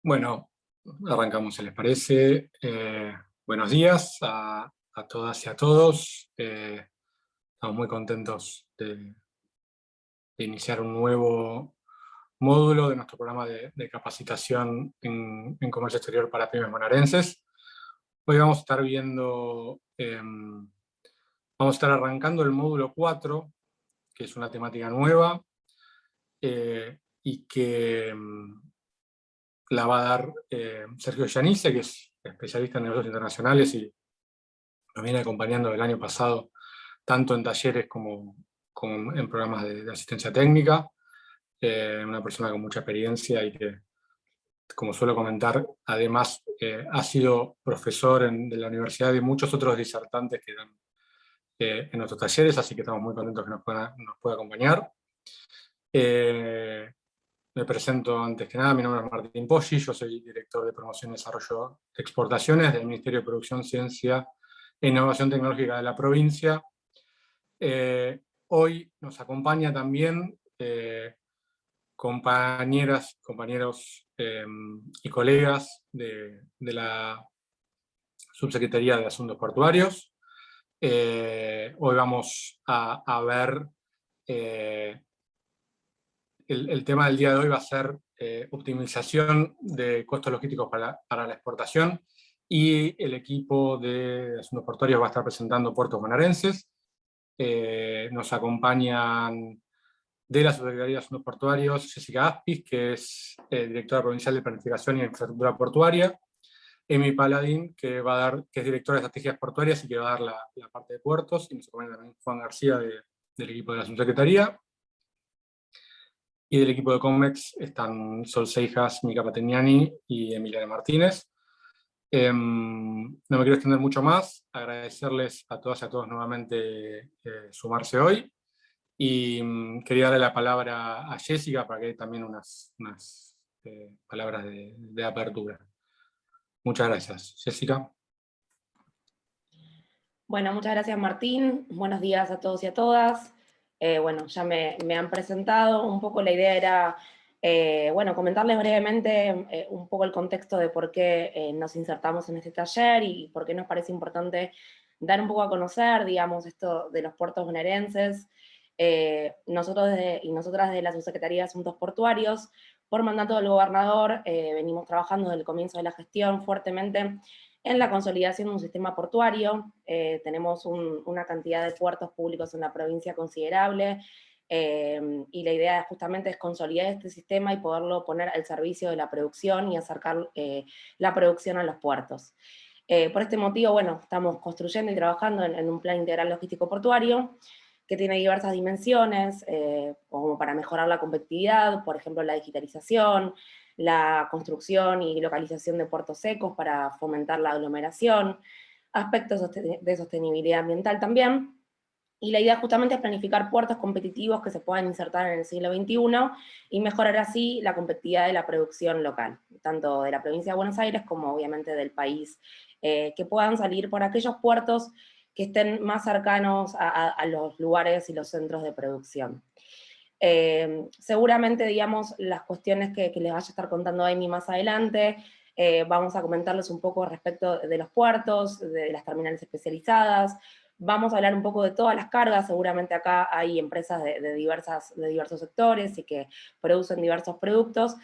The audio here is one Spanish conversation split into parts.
Bueno, arrancamos, si les parece. Buenos días a todas y a todos. Estamos muy contentos de iniciar un nuevo módulo de nuestro programa de capacitación en comercio exterior para pymes bonaerenses. Hoy vamos a estar viendo, vamos a estar arrancando el módulo 4, que es una temática nueva, y que la va a dar Sergio Yanice, que es especialista en negocios internacionales y nos viene acompañando el año pasado, tanto en talleres como en programas de asistencia técnica. Una persona con mucha experiencia y que, como suelo comentar, además ha sido profesor de la universidad de muchos otros disertantes que dan en nuestros talleres, así que estamos muy contentos que nos pueda acompañar. Me presento antes que nada, mi nombre es Martín Poggi, yo soy director de Promoción y Desarrollo de Exportaciones del Ministerio de Producción, Ciencia e Innovación Tecnológica de la provincia. Hoy nos acompaña también compañeras, compañeros y colegas de la Subsecretaría de Asuntos Portuarios. Hoy vamos a ver el tema del día de hoy va a ser optimización de costos logísticos para la exportación, y el equipo de Asuntos Portuarios va a estar presentando puertos bonaerenses. Nos acompañan de la Subsecretaría de Asuntos Portuarios Jessica Aspis, que es directora provincial de Planificación y Infraestructura Portuaria; Emi Paladín, que es directora de Estrategias Portuarias y que va a dar la parte de puertos; y nos acompaña también Juan García del equipo de la Subsecretaría. Y del equipo de COMEX están Sol Seijas, Mica Pategnani y Emiliana Martínez. No me quiero extender mucho más, agradecerles a todas y a todos nuevamente sumarse hoy. Y quería darle la palabra a Jessica para que dé también unas palabras de apertura. Muchas gracias. Jessica. Bueno, muchas gracias, Martín. Buenos días a todos y a todas. Bueno, ya me han presentado. Un poco la idea era, comentarles brevemente un poco el contexto de por qué nos insertamos en este taller y por qué nos parece importante dar un poco a conocer, digamos, esto de los puertos bonaerenses. Nosotros y nosotras de la Subsecretaría de Asuntos Portuarios, por mandato del gobernador, venimos trabajando desde el comienzo de la gestión fuertemente en la consolidación de un sistema portuario. Tenemos una cantidad de puertos públicos en la provincia considerable, y la idea justamente es consolidar este sistema y poderlo poner al servicio de la producción y acercar la producción a los puertos. Por este motivo, bueno, estamos construyendo y trabajando en un plan integral logístico portuario que tiene diversas dimensiones, como para mejorar la competitividad, por ejemplo, la digitalización, la construcción y localización de puertos secos para fomentar la aglomeración, aspectos de sostenibilidad ambiental también. Y la idea justamente es planificar puertos competitivos que se puedan insertar en el siglo XXI y mejorar así la competitividad de la producción local, tanto de la provincia de Buenos Aires como obviamente del país, que puedan salir por aquellos puertos que estén más cercanos a los lugares y los centros de producción. Seguramente, digamos, las cuestiones que les vaya a estar contando Amy más adelante, vamos a comentarles un poco respecto de los puertos, de las terminales especializadas, vamos a hablar un poco de todas las cargas. Seguramente acá hay empresas de diversos sectores y que producen diversos productos.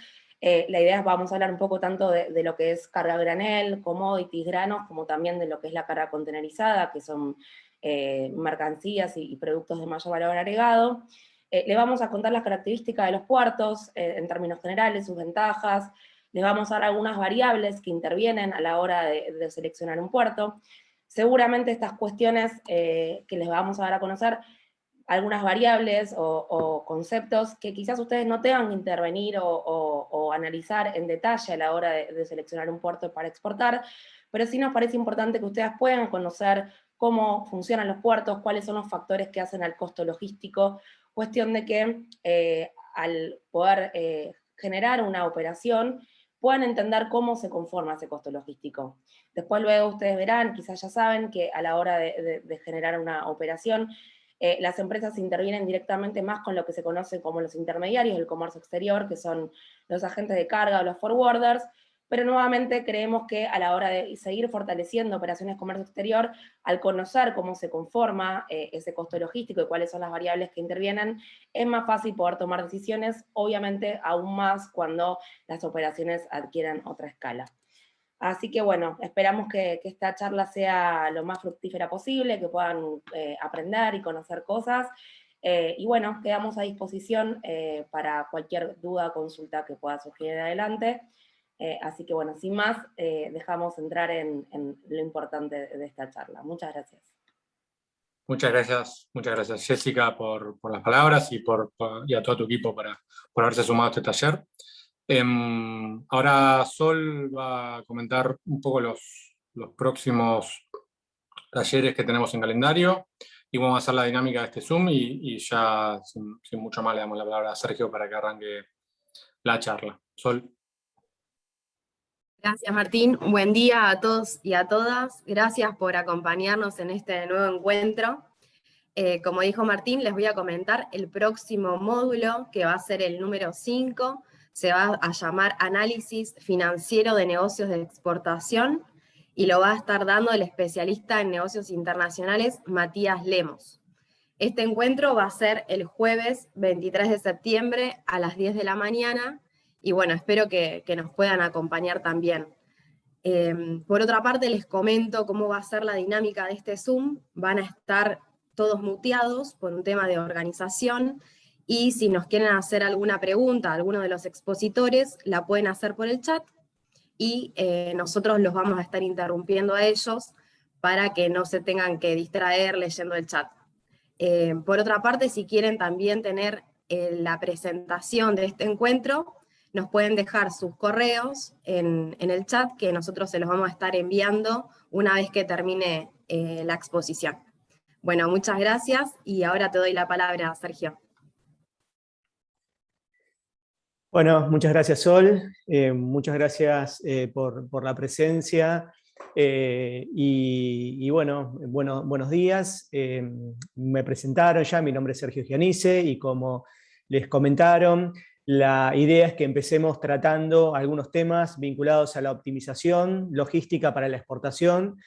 La idea es, vamos a hablar un poco tanto de lo que es carga granel, commodities, granos, como también de lo que es la carga contenerizada, que son mercancías y productos de mayor valor agregado. Le vamos a contar las características de los puertos, en términos generales, sus ventajas. Les vamos a dar algunas variables que intervienen a la hora de seleccionar un puerto. Seguramente estas cuestiones que les vamos a dar a conocer, algunas variables o conceptos que quizás ustedes no tengan que intervenir o analizar en detalle a la hora de seleccionar un puerto para exportar, pero sí nos parece importante que ustedes puedan conocer cómo funcionan los puertos, cuáles son los factores que hacen al costo logístico, cuestión de que al poder generar una operación, puedan entender cómo se conforma ese costo logístico. Después luego ustedes verán, quizás ya saben, que a la hora de generar una operación, las empresas intervienen directamente más con lo que se conoce como los intermediarios del comercio exterior, que son los agentes de carga o los forwarders, pero nuevamente creemos que a la hora de seguir fortaleciendo operaciones de comercio exterior, al conocer cómo se conforma ese costo logístico y cuáles son las variables que intervienen, es más fácil poder tomar decisiones, obviamente aún más cuando las operaciones adquieran otra escala. Así que bueno, esperamos que esta charla sea lo más fructífera posible, que puedan aprender y conocer cosas. Y bueno, quedamos a disposición para cualquier duda, consulta que pueda surgir en adelante. Así que bueno, sin más, dejamos entrar en lo importante de esta charla. Muchas gracias. Muchas gracias Jessica por las palabras y a todo tu equipo por haberse sumado a este taller. Ahora Sol va a comentar un poco los próximos talleres que tenemos en calendario y vamos a hacer la dinámica de este Zoom y ya sin mucho más le damos la palabra a Sergio para que arranque la charla. Sol. Gracias, Martín. Buen día a todos y a todas. Gracias por acompañarnos en este nuevo encuentro. Como dijo Martín, les voy a comentar el próximo módulo, que va a ser el número 5. Se va a llamar Análisis Financiero de Negocios de Exportación y lo va a estar dando el especialista en negocios internacionales, Matías Lemos. Este encuentro va a ser el jueves 23 de septiembre a las 10 de la mañana. Y bueno, espero que nos puedan acompañar también. Por otra parte, les comento cómo va a ser la dinámica de este Zoom. Van a estar todos muteados por un tema de organización, y si nos quieren hacer alguna pregunta a alguno de los expositores, la pueden hacer por el chat, y nosotros los vamos a estar interrumpiendo a ellos para que no se tengan que distraer leyendo el chat. Por otra parte, si quieren también tener la presentación de este encuentro, nos pueden dejar sus correos en el chat, que nosotros se los vamos a estar enviando una vez que termine la exposición. Bueno, muchas gracias, y ahora te doy la palabra, Sergio. Bueno, muchas gracias, Sol. Muchas gracias por la presencia. Bueno, buenos días. Me presentaron ya, mi nombre es Sergio Gianice, y como les comentaron, la idea es que empecemos tratando algunos temas vinculados a la optimización logística para la exportación,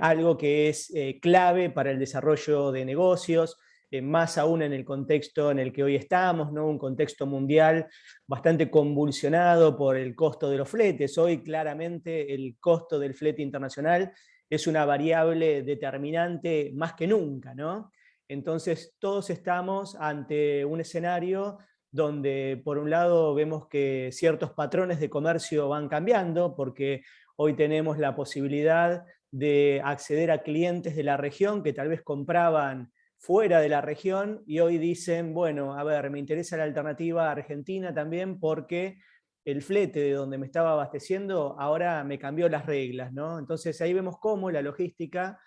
algo que es clave para el desarrollo de negocios, más aún en el contexto en el que hoy estamos, ¿no? Un contexto mundial bastante convulsionado por el costo de los fletes. Hoy claramente el costo del flete internacional es una variable determinante más que nunca, ¿no? Entonces todos estamos ante un escenario donde por un lado vemos que ciertos patrones de comercio van cambiando, porque hoy tenemos la posibilidad de acceder a clientes de la región que tal vez compraban fuera de la región y hoy dicen, bueno, a ver, me interesa la alternativa argentina también porque el flete de donde me estaba abasteciendo ahora me cambió las reglas, ¿no? Entonces ahí vemos cómo la logística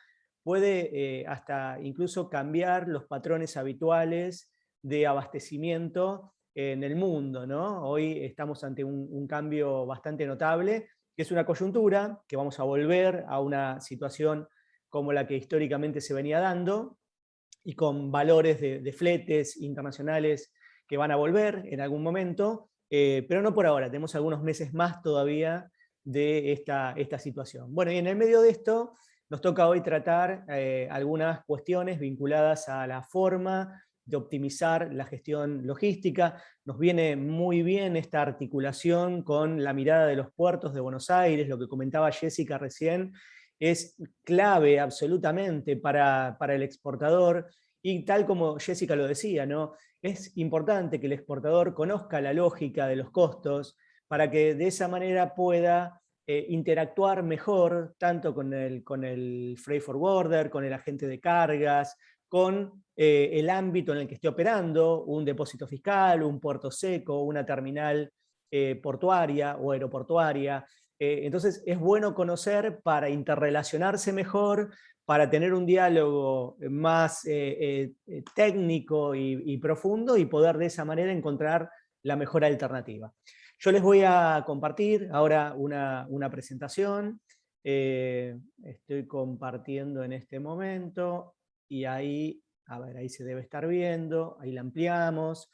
puede hasta incluso cambiar los patrones habituales de abastecimiento en el mundo, ¿no? Hoy estamos ante un cambio bastante notable, que es una coyuntura, que vamos a volver a una situación como la que históricamente se venía dando, y con valores de fletes internacionales que van a volver en algún momento, pero no por ahora, tenemos algunos meses más todavía de esta situación. Bueno, y en el medio de esto nos toca hoy tratar algunas cuestiones vinculadas a la forma de optimizar la gestión logística. Nos viene muy bien esta articulación con la mirada de los puertos de Buenos Aires, lo que comentaba Jessica recién, es clave absolutamente para el exportador, y tal como Jessica lo decía, ¿no? Es importante que el exportador conozca la lógica de los costos para que de esa manera pueda interactuar mejor tanto con el freight forwarder, con el agente de cargas, con el ámbito en el que esté operando, un depósito fiscal, un puerto seco, una terminal portuaria o aeroportuaria. Entonces es bueno conocer para interrelacionarse mejor, para tener un diálogo más técnico y profundo, y poder de esa manera encontrar la mejor alternativa. Yo les voy a compartir ahora una presentación. Estoy compartiendo en este momento, y ahí, a ver, ahí se debe estar viendo, ahí la ampliamos.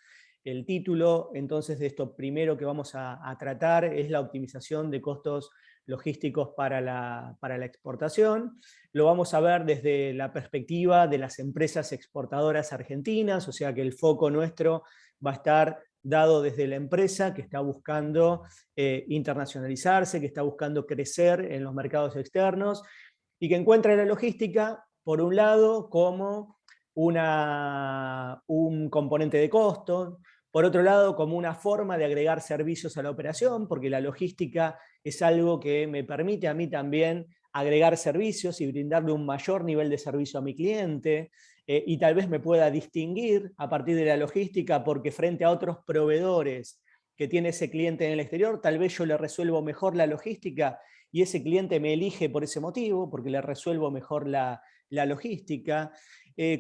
el título entonces de esto primero que vamos a tratar es la optimización de costos logísticos para la exportación. Lo vamos a ver desde la perspectiva de las empresas exportadoras argentinas, o sea que el foco nuestro va a estar dado desde la empresa que está buscando internacionalizarse, que está buscando crecer en los mercados externos, y que encuentra la logística, por un lado, como un componente de costo, por otro lado, como una forma de agregar servicios a la operación, porque la logística es algo que me permite a mí también agregar servicios y brindarle un mayor nivel de servicio a mi cliente, y tal vez me pueda distinguir a partir de la logística, porque frente a otros proveedores que tiene ese cliente en el exterior, tal vez yo le resuelvo mejor la logística y ese cliente me elige por ese motivo, porque le resuelvo mejor la logística.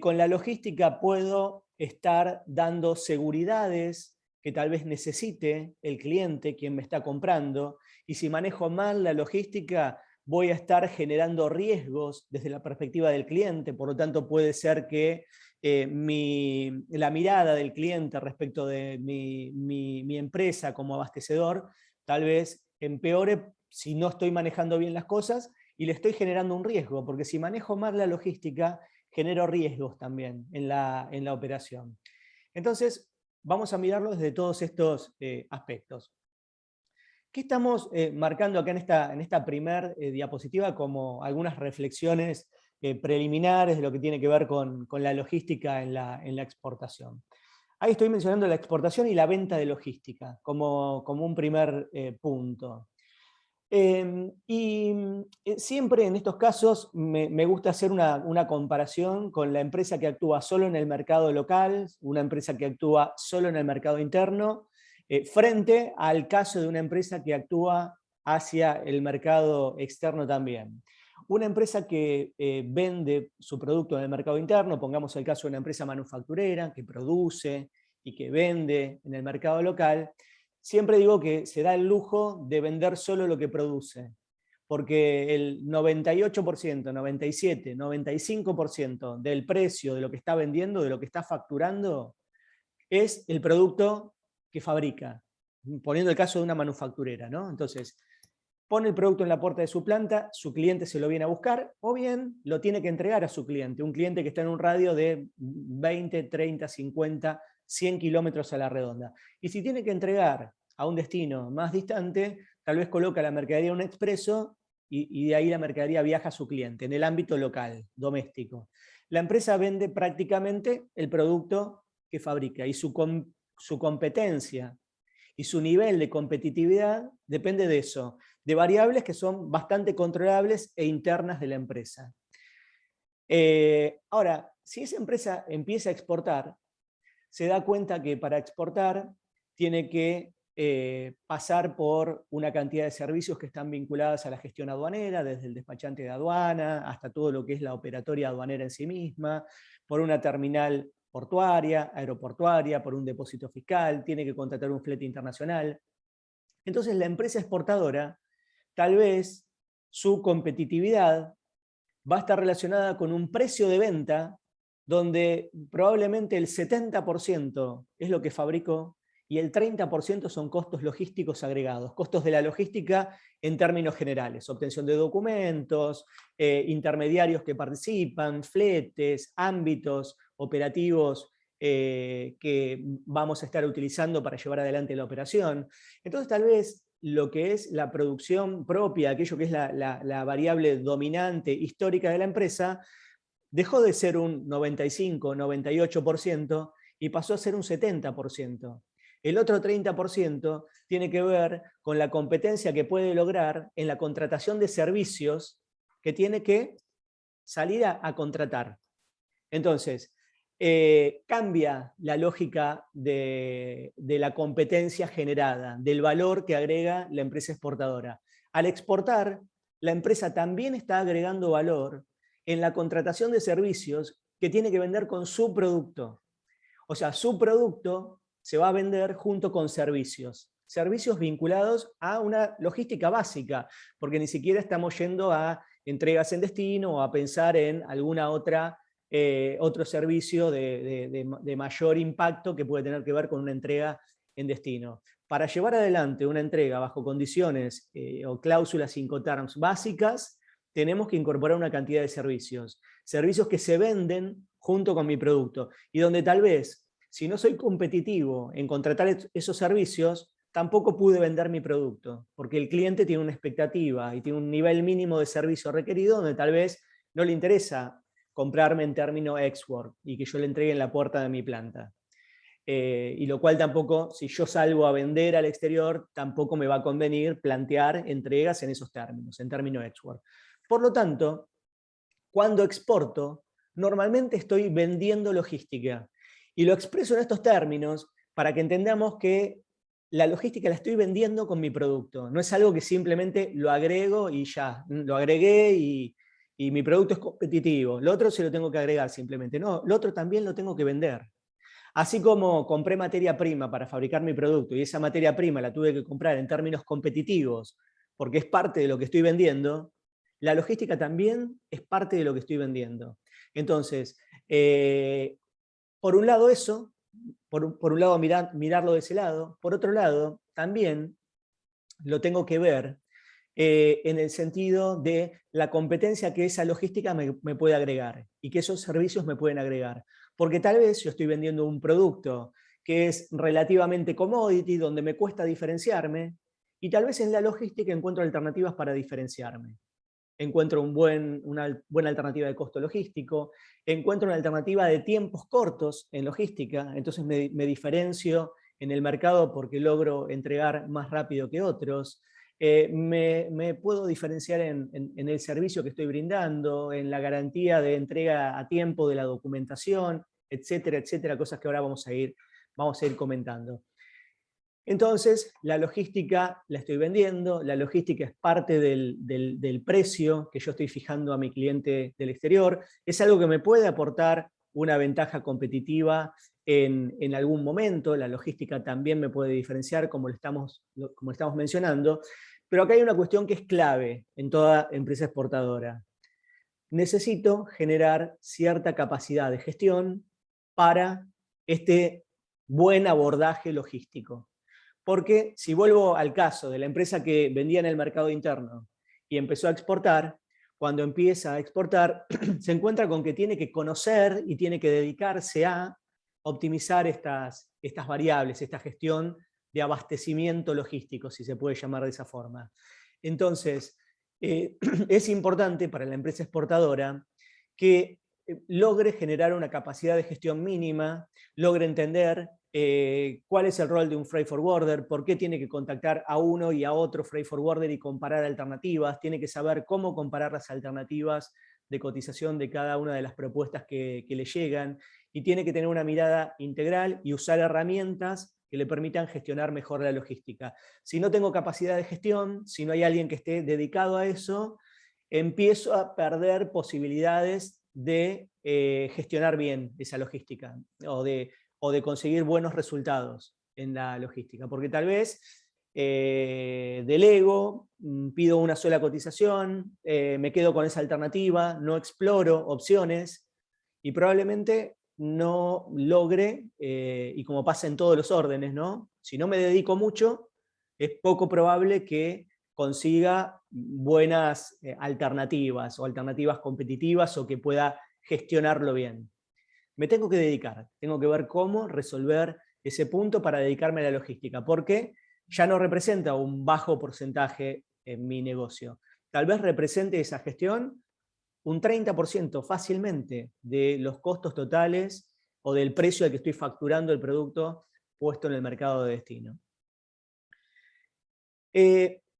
Con la logística puedo estar dando seguridades que tal vez necesite el cliente, quien me está comprando, y si manejo mal la logística, voy a estar generando riesgos desde la perspectiva del cliente, por lo tanto puede ser que la mirada del cliente respecto de mi empresa como abastecedor tal vez empeore si no estoy manejando bien las cosas y le estoy generando un riesgo, porque si manejo mal la logística, genero riesgos también en la operación. Entonces, vamos a mirarlo desde todos estos aspectos. ¿Qué estamos marcando acá en esta primer diapositiva como algunas reflexiones preliminares de lo que tiene que ver con la logística en la exportación? Ahí estoy mencionando la exportación y la venta de logística como un primer punto. Siempre en estos casos me gusta hacer una comparación con la empresa que actúa solo en el mercado local, una empresa que actúa solo en el mercado interno, frente al caso de una empresa que actúa hacia el mercado externo también. Una empresa que vende su producto en el mercado interno, pongamos el caso de una empresa manufacturera que produce y que vende en el mercado local, siempre digo que se da el lujo de vender solo lo que produce, porque el 98%, 97%, 95% del precio de lo que está vendiendo, de lo que está facturando, es el producto que fabrica, poniendo el caso de una manufacturera, ¿no? Entonces, pone el producto en la puerta de su planta, su cliente se lo viene a buscar, o bien lo tiene que entregar a su cliente, un cliente que está en un radio de 20, 30, 50, 100 kilómetros a la redonda. Y si tiene que entregar a un destino más distante, tal vez coloca la mercadería en un expreso y de ahí la mercadería viaja a su cliente, en el ámbito local, doméstico. La empresa vende prácticamente el producto que fabrica y su competencia y su nivel de competitividad depende de eso, de variables que son bastante controlables e internas de la empresa. Ahora, si esa empresa empieza a exportar, se da cuenta que para exportar tiene que pasar por una cantidad de servicios que están vinculados a la gestión aduanera, desde el despachante de aduana hasta todo lo que es la operatoria aduanera en sí misma, por una terminal portuaria, aeroportuaria, por un depósito fiscal, tiene que contratar un flete internacional. Entonces la empresa exportadora, tal vez su competitividad va a estar relacionada con un precio de venta donde probablemente el 70% es lo que fabricó y el 30% son costos logísticos agregados, costos de la logística en términos generales, obtención de documentos, intermediarios que participan, fletes, ámbitos operativos que vamos a estar utilizando para llevar adelante la operación. Entonces tal vez lo que es la producción propia, aquello que es la variable dominante histórica de la empresa, dejó de ser un 95, 98% y pasó a ser un 70%. El otro 30% tiene que ver con la competencia que puede lograr en la contratación de servicios que tiene que salir a contratar. Entonces, cambia la lógica de la competencia generada, del valor que agrega la empresa exportadora. Al exportar, la empresa también está agregando valor en la contratación de servicios que tiene que vender con su producto. O sea, su producto se va a vender junto con servicios. Servicios vinculados a una logística básica, porque ni siquiera estamos yendo a entregas en destino o a pensar en alguna otra otro servicio de mayor impacto que puede tener que ver con una entrega en destino. Para llevar adelante una entrega bajo condiciones o cláusulas Incoterms básicas, tenemos que incorporar una cantidad de servicios. Servicios que se venden junto con mi producto. Y donde tal vez, si no soy competitivo en contratar esos servicios, tampoco pude vender mi producto. Porque el cliente tiene una expectativa y tiene un nivel mínimo de servicio requerido donde tal vez no le interesa comprarme en término export y que yo le entregue en la puerta de mi planta. Y lo cual tampoco, si yo salgo a vender al exterior, tampoco me va a convenir plantear entregas en esos términos, en término export. Por lo tanto, cuando exporto, normalmente estoy vendiendo logística. Y lo expreso en estos términos para que entendamos que la logística la estoy vendiendo con mi producto. No es algo que simplemente lo agrego y ya, lo agregué y mi producto es competitivo. Lo otro se lo tengo que agregar simplemente. No, lo otro también lo tengo que vender. Así como compré materia prima para fabricar mi producto y esa materia prima la tuve que comprar en términos competitivos porque es parte de lo que estoy vendiendo, la logística también es parte de lo que estoy vendiendo. Entonces, por un lado eso, por un lado mirarlo de ese lado, por otro lado también lo tengo que ver en el sentido de la competencia que esa logística me puede agregar y que esos servicios me pueden agregar. Porque tal vez yo estoy vendiendo un producto que es relativamente commodity, donde me cuesta diferenciarme, y tal vez en la logística encuentro alternativas para diferenciarme. Encuentro una buena alternativa de costo logístico, encuentro una alternativa de tiempos cortos en logística, entonces me diferencio en el mercado porque logro entregar más rápido que otros. Me puedo diferenciar en el servicio que estoy brindando, en la garantía de entrega a tiempo de la documentación, etcétera, etcétera, cosas que ahora vamos a ir comentando. Entonces, la logística la estoy vendiendo, la logística es parte del precio que yo estoy fijando a mi cliente del exterior, es algo que me puede aportar una ventaja competitiva en algún momento, la logística también me puede diferenciar como estamos mencionando, pero acá hay una cuestión que es clave en toda empresa exportadora. Necesito generar cierta capacidad de gestión para este buen abordaje logístico. Porque si vuelvo al caso de la empresa que vendía en el mercado interno y empezó a exportar, cuando empieza a exportar se encuentra con que tiene que conocer y tiene que dedicarse a optimizar estas variables, esta gestión de abastecimiento logístico, si se puede llamar de esa forma. Entonces, es importante para la empresa exportadora que logre generar una capacidad de gestión mínima, logre entender cuál es el rol de un freight forwarder, por qué tiene que contactar a uno y a otro freight forwarder y comparar alternativas, tiene que saber cómo comparar las alternativas de cotización de cada una de las propuestas que le llegan, y tiene que tener una mirada integral y usar herramientas que le permitan gestionar mejor la logística. Si no tengo capacidad de gestión, si no hay alguien que esté dedicado a eso, empiezo a perder posibilidades de gestionar bien esa logística o de conseguir buenos resultados en la logística. Porque tal vez delego, pido una sola cotización, me quedo con esa alternativa, no exploro opciones y probablemente no logre, y como pasa en todos los órdenes, ¿no? Si no me dedico mucho, es poco probable que consiga buenas alternativas o alternativas competitivas o que pueda gestionarlo bien. Me tengo que dedicar, tengo que ver cómo resolver ese punto para dedicarme a la logística, porque ya no representa un bajo porcentaje en mi negocio. Tal vez represente esa gestión un 30% fácilmente de los costos totales o del precio al que estoy facturando el producto puesto en el mercado de destino.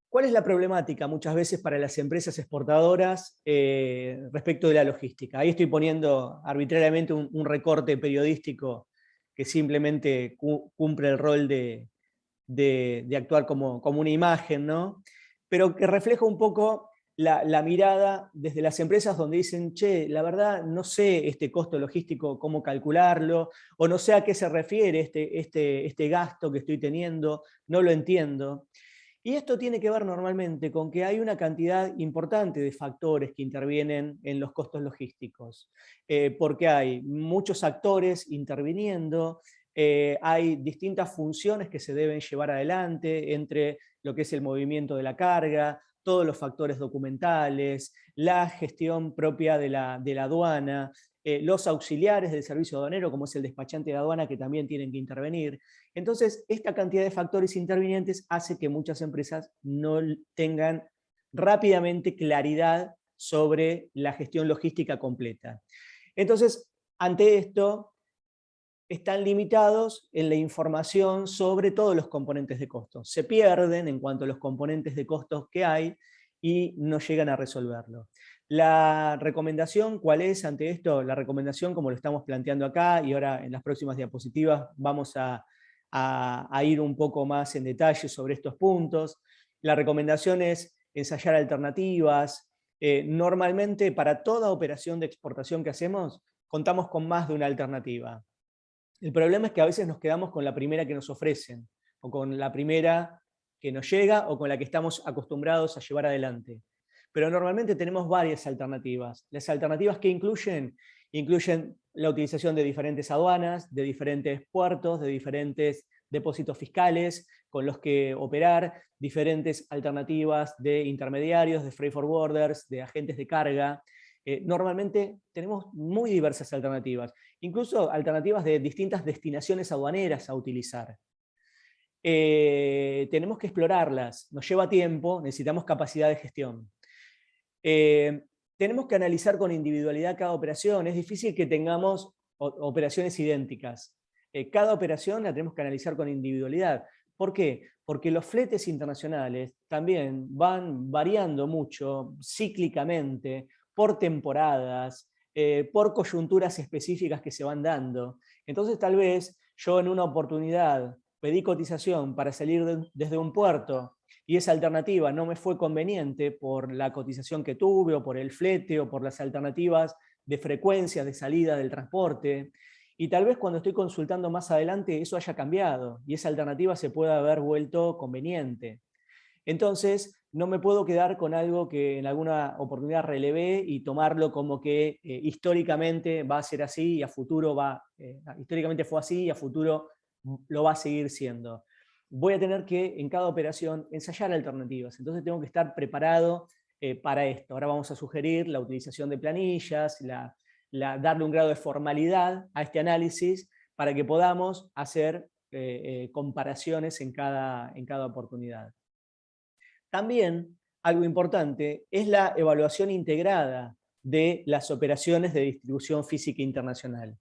¿Cuál es la problemática muchas veces para las empresas exportadoras respecto de la logística? Ahí estoy poniendo arbitrariamente un recorte periodístico que simplemente cumple el rol de actuar como una imagen, ¿no? Pero que refleja un poco la mirada desde las empresas donde dicen, che, la verdad no sé este costo logístico, cómo calcularlo, o no sé a qué se refiere este gasto que estoy teniendo, no lo entiendo. Y esto tiene que ver normalmente con que hay una cantidad importante de factores que intervienen en los costos logísticos, porque hay muchos actores interviniendo, hay distintas funciones que se deben llevar adelante entre lo que es el movimiento de la carga, todos los factores documentales, la gestión propia de la aduana, los auxiliares del servicio aduanero, como es el despachante de aduana, que también tienen que intervenir. Entonces, esta cantidad de factores intervinientes hace que muchas empresas no tengan rápidamente claridad sobre la gestión logística completa. Entonces, ante esto, están limitados en la información sobre todos los componentes de costos. Se pierden en cuanto a los componentes de costos que hay y no llegan a resolverlo. La recomendación, ¿cuál es ante esto? La recomendación, como lo estamos planteando acá, y ahora en las próximas diapositivas vamos a ir un poco más en detalle sobre estos puntos. La recomendación es ensayar alternativas. Normalmente, para toda operación de exportación que hacemos, contamos con más de una alternativa. El problema es que a veces nos quedamos con la primera que nos ofrecen, o con la primera que nos llega, o con la que estamos acostumbrados a llevar adelante. Pero normalmente tenemos varias alternativas. Las alternativas que incluyen la utilización de diferentes aduanas, de diferentes puertos, de diferentes depósitos fiscales con los que operar, diferentes alternativas de intermediarios, de freight forwarders, de agentes de carga. Normalmente tenemos muy diversas alternativas, incluso alternativas de distintas destinaciones aduaneras a utilizar. Tenemos que explorarlas, nos lleva tiempo, necesitamos capacidad de gestión. Tenemos que analizar con individualidad cada operación, es difícil que tengamos operaciones idénticas. Cada operación la tenemos que analizar con individualidad. ¿Por qué? Porque los fletes internacionales también van variando mucho, cíclicamente, por temporadas, por coyunturas específicas que se van dando. Entonces tal vez yo en una oportunidad pedí cotización para salir desde un puerto y esa alternativa no me fue conveniente por la cotización que tuve, o por el flete, o por las alternativas de frecuencia de salida del transporte. Y tal vez cuando estoy consultando más adelante eso haya cambiado y esa alternativa se pueda haber vuelto conveniente. Entonces, no me puedo quedar con algo que en alguna oportunidad relevé y tomarlo como que históricamente va a ser así y a futuro históricamente fue así y a futuro lo va a seguir siendo. Voy a tener que en cada operación ensayar alternativas, entonces tengo que estar preparado para esto. Ahora vamos a sugerir la utilización de planillas, darle un grado de formalidad a este análisis para que podamos hacer comparaciones en cada oportunidad. También, algo importante, es la evaluación integrada de las operaciones de distribución física internacional.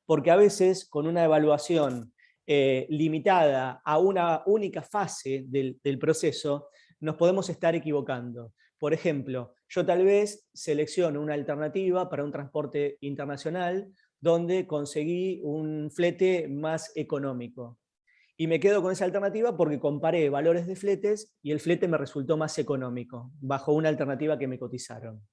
Porque a veces, con una evaluación limitada a una única fase del proceso, nos podemos estar equivocando. Por ejemplo, yo tal vez selecciono una alternativa para un transporte internacional donde conseguí un flete más económico. Y me quedo con esa alternativa porque comparé valores de fletes y el flete me resultó más económico, bajo una alternativa que me cotizaron.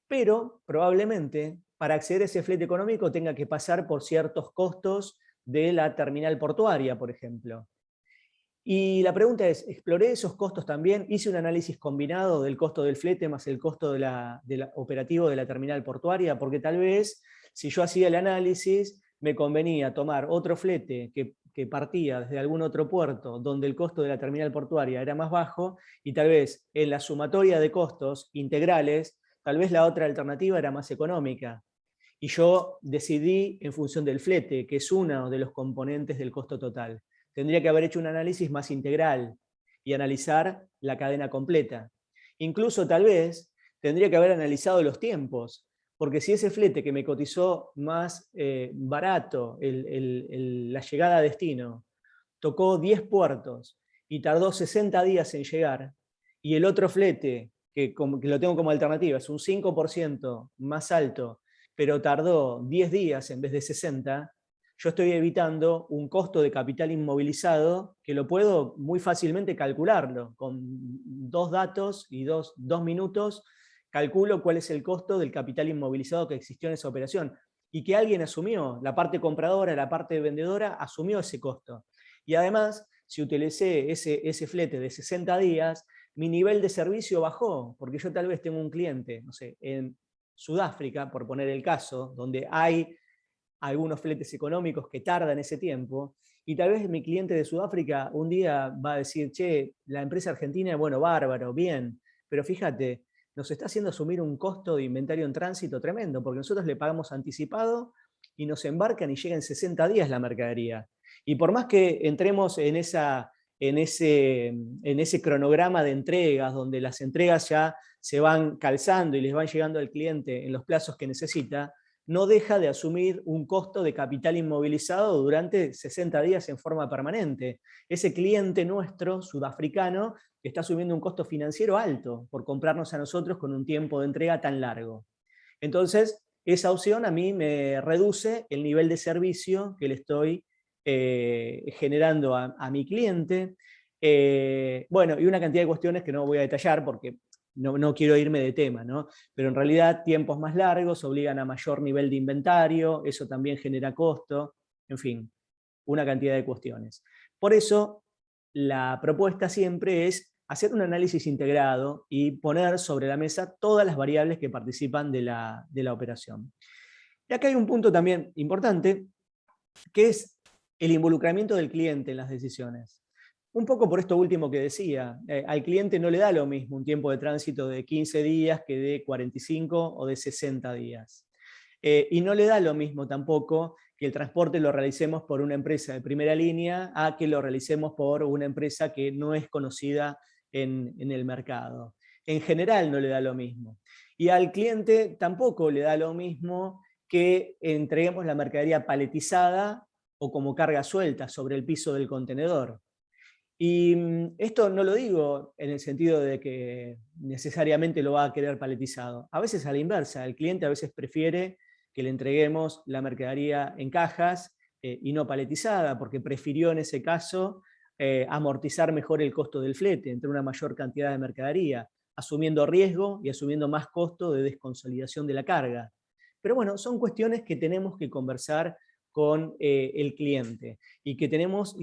Pero probablemente para acceder a ese flete económico tenga que pasar por ciertos costos de la terminal portuaria, por ejemplo. Y la pregunta es, ¿exploré esos costos también? ¿Hice un análisis combinado del costo del flete más el costo operativo de la terminal portuaria? Porque tal vez, si yo hacía el análisis, me convenía tomar otro flete que partía desde algún otro puerto donde el costo de la terminal portuaria era más bajo, y tal vez en la sumatoria de costos integrales, tal vez la otra alternativa era más económica. Y yo decidí en función del flete, que es uno de los componentes del costo total. Tendría que haber hecho un análisis más integral y analizar la cadena completa. Incluso tal vez tendría que haber analizado los tiempos, porque si ese flete que me cotizó más barato, la llegada a destino, tocó 10 puertos y tardó 60 días en llegar, y el otro flete, que lo tengo como alternativa, es un 5% más alto, pero tardó 10 días en vez de 60, yo estoy evitando un costo de capital inmovilizado que lo puedo muy fácilmente calcularlo. Con 2 datos y 2 minutos calculo cuál es el costo del capital inmovilizado que existió en esa operación. Y que alguien asumió, la parte compradora, la parte vendedora, asumió ese costo. Y además, si utilicé ese flete de 60 días, mi nivel de servicio bajó, porque yo tal vez tengo un cliente, no sé, en Sudáfrica, por poner el caso, donde hay algunos fletes económicos que tardan ese tiempo, y tal vez mi cliente de Sudáfrica un día va a decir, che, la empresa argentina, bueno, bárbaro, bien, pero fíjate, nos está haciendo asumir un costo de inventario en tránsito tremendo, porque nosotros le pagamos anticipado y nos embarcan y llega en 60 días la mercadería. Y por más que entremos en ese cronograma de entregas, donde las entregas ya se van calzando y les van llegando al cliente en los plazos que necesita, no deja de asumir un costo de capital inmovilizado durante 60 días en forma permanente. Ese cliente nuestro, sudafricano, está asumiendo un costo financiero alto por comprarnos a nosotros con un tiempo de entrega tan largo. Entonces, esa opción a mí me reduce el nivel de servicio que le estoy generando a mi cliente. Bueno, y una cantidad de cuestiones que no voy a detallar porque no quiero irme de tema, ¿no? Pero en realidad tiempos más largos obligan a mayor nivel de inventario, eso también genera costo, en fin, una cantidad de cuestiones. Por eso, la propuesta siempre es hacer un análisis integrado y poner sobre la mesa todas las variables que participan de la operación. Y acá hay un punto también importante, que es el involucramiento del cliente en las decisiones. Un poco por esto último que decía, al cliente no le da lo mismo un tiempo de tránsito de 15 días que de 45 o de 60 días. Y no le da lo mismo tampoco que el transporte lo realicemos por una empresa de primera línea a que lo realicemos por una empresa que no es conocida en el mercado. En general no le da lo mismo. Y al cliente tampoco le da lo mismo que entreguemos la mercadería paletizada o como carga suelta sobre el piso del contenedor. Y esto no lo digo en el sentido de que necesariamente lo va a querer paletizado. A veces a la inversa, el cliente a veces prefiere que le entreguemos la mercadería en cajas y no paletizada, porque prefirió en ese caso amortizar mejor el costo del flete entre una mayor cantidad de mercadería, asumiendo riesgo y asumiendo más costo de desconsolidación de la carga. Pero bueno, son cuestiones que tenemos que conversar con el cliente y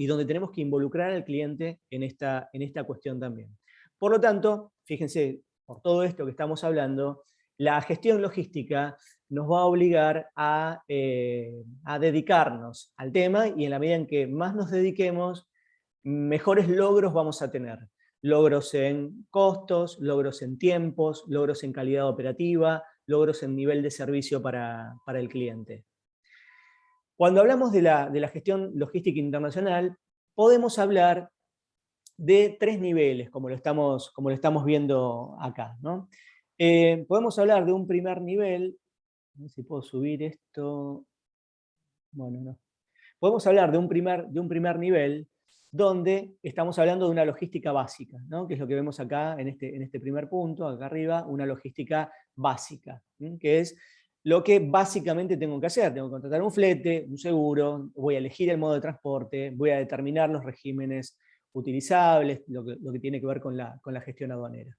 donde tenemos que involucrar al cliente en esta cuestión también. Por lo tanto, fíjense, por todo esto que estamos hablando, la gestión logística nos va a obligar a dedicarnos al tema, y en la medida en que más nos dediquemos, mejores logros vamos a tener. Logros en costos, logros en tiempos, logros en calidad operativa, logros en nivel de servicio para el cliente. Cuando hablamos de la gestión logística internacional, podemos hablar de 3 niveles, como lo estamos viendo acá, ¿no? Podemos hablar de un primer nivel, a ver si puedo subir esto, bueno, no. Podemos hablar de un primer nivel donde estamos hablando de una logística básica, ¿no? Que es lo que vemos acá en este primer punto, acá arriba, una logística básica, ¿sí? Que es lo que básicamente tengo que hacer. Tengo que contratar un flete, un seguro, voy a elegir el modo de transporte, voy a determinar los regímenes utilizables, lo que tiene que ver con la gestión aduanera.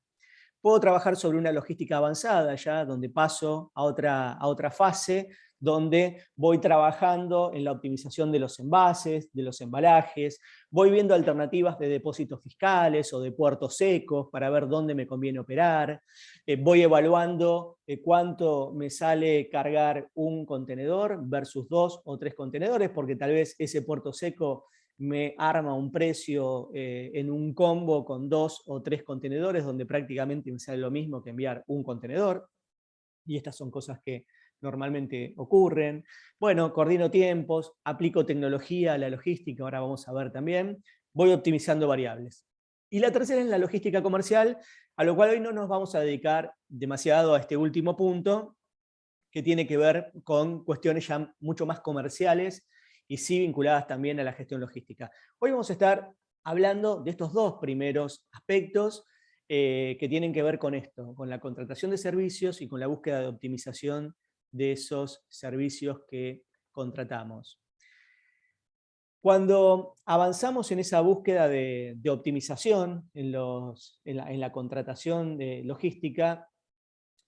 Puedo trabajar sobre una logística avanzada ya, donde paso a otra fase, donde voy trabajando en la optimización de los envases, de los embalajes, voy viendo alternativas de depósitos fiscales o de puertos secos para ver dónde me conviene operar, voy evaluando cuánto me sale cargar un contenedor versus 2 o 3 contenedores, porque tal vez ese puerto seco me arma un precio en un combo con 2 o 3 contenedores, donde prácticamente me sale lo mismo que enviar un contenedor, y estas son cosas que normalmente ocurren. Bueno, coordino tiempos, aplico tecnología a la logística, ahora vamos a ver también, voy optimizando variables. Y la tercera es la logística comercial, a lo cual hoy no nos vamos a dedicar demasiado a este último punto, que tiene que ver con cuestiones ya mucho más comerciales y sí vinculadas también a la gestión logística. Hoy vamos a estar hablando de estos 2 primeros aspectos que tienen que ver con esto, con la contratación de servicios y con la búsqueda de optimización de esos servicios que contratamos. Cuando avanzamos en esa búsqueda de optimización en la contratación de logística,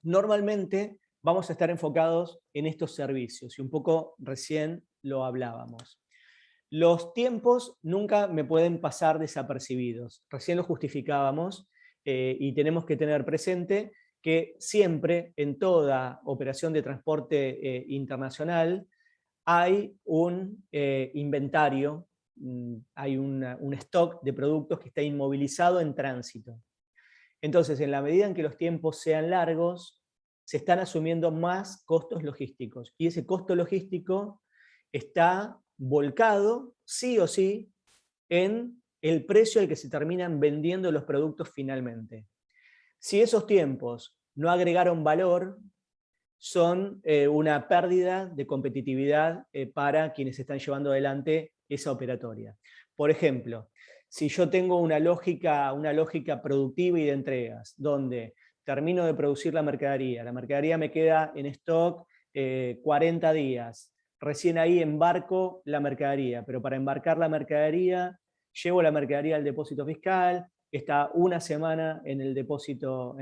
normalmente vamos a estar enfocados en estos servicios, y un poco recién lo hablábamos. Los tiempos nunca me pueden pasar desapercibidos. Recién lo justificábamos y tenemos que tener presente que siempre en toda operación de transporte internacional hay un inventario, hay un stock de productos que está inmovilizado en tránsito. Entonces, en la medida en que los tiempos sean largos, se están asumiendo más costos logísticos. Y ese costo logístico está volcado, sí o sí, en el precio al que se terminan vendiendo los productos finalmente. Si esos tiempos no agregaron valor, son una pérdida de competitividad para quienes están llevando adelante esa operatoria. Por ejemplo, si yo tengo una lógica productiva y de entregas, donde termino de producir la mercadería me queda en stock 40 días, recién ahí embarco la mercadería, pero para embarcar la mercadería, llevo la mercadería al depósito fiscal, está una semana en el depósito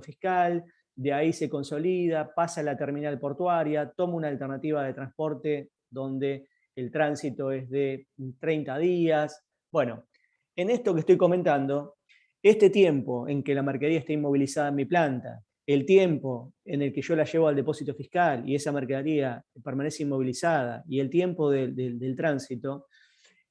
fiscal, de ahí se consolida, pasa a la terminal portuaria, toma una alternativa de transporte donde el tránsito es de 30 días. Bueno, en esto que estoy comentando, este tiempo en que la mercadería está inmovilizada en mi planta, el tiempo en el que yo la llevo al depósito fiscal y esa mercadería permanece inmovilizada, y el tiempo del tránsito,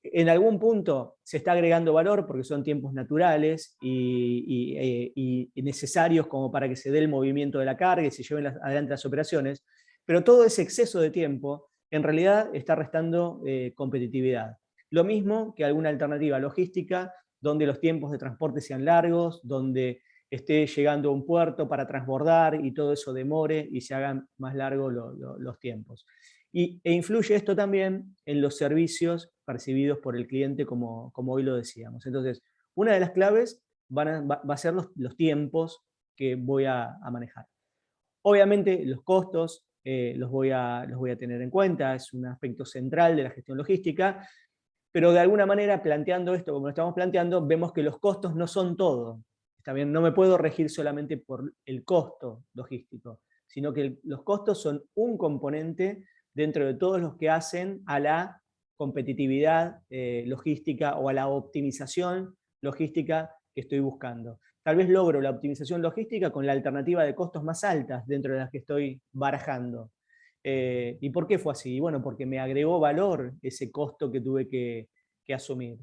en algún punto se está agregando valor porque son tiempos naturales y necesarios como para que se dé el movimiento de la carga y se lleven adelante las operaciones, pero todo ese exceso de tiempo en realidad está restando competitividad. Lo mismo que alguna alternativa logística donde los tiempos de transporte sean largos, donde esté llegando a un puerto para transbordar y todo eso demore y se hagan más largos los tiempos. E influye esto también en los servicios percibidos por el cliente, como hoy lo decíamos. Entonces, una de las claves va a ser los tiempos que voy a manejar. Obviamente los costos los voy a tener en cuenta, es un aspecto central de la gestión logística, pero de alguna manera, planteando esto como lo estamos planteando, vemos que los costos no son todo. Está bien, no me puedo regir solamente por el costo logístico, sino que los costos son un componente dentro de todos los que hacen a la competitividad logística o a la optimización logística que estoy buscando. Tal vez logro la optimización logística con la alternativa de costos más altas dentro de las que estoy barajando. ¿Y por qué fue así? Bueno, porque me agregó valor ese costo que tuve que asumir.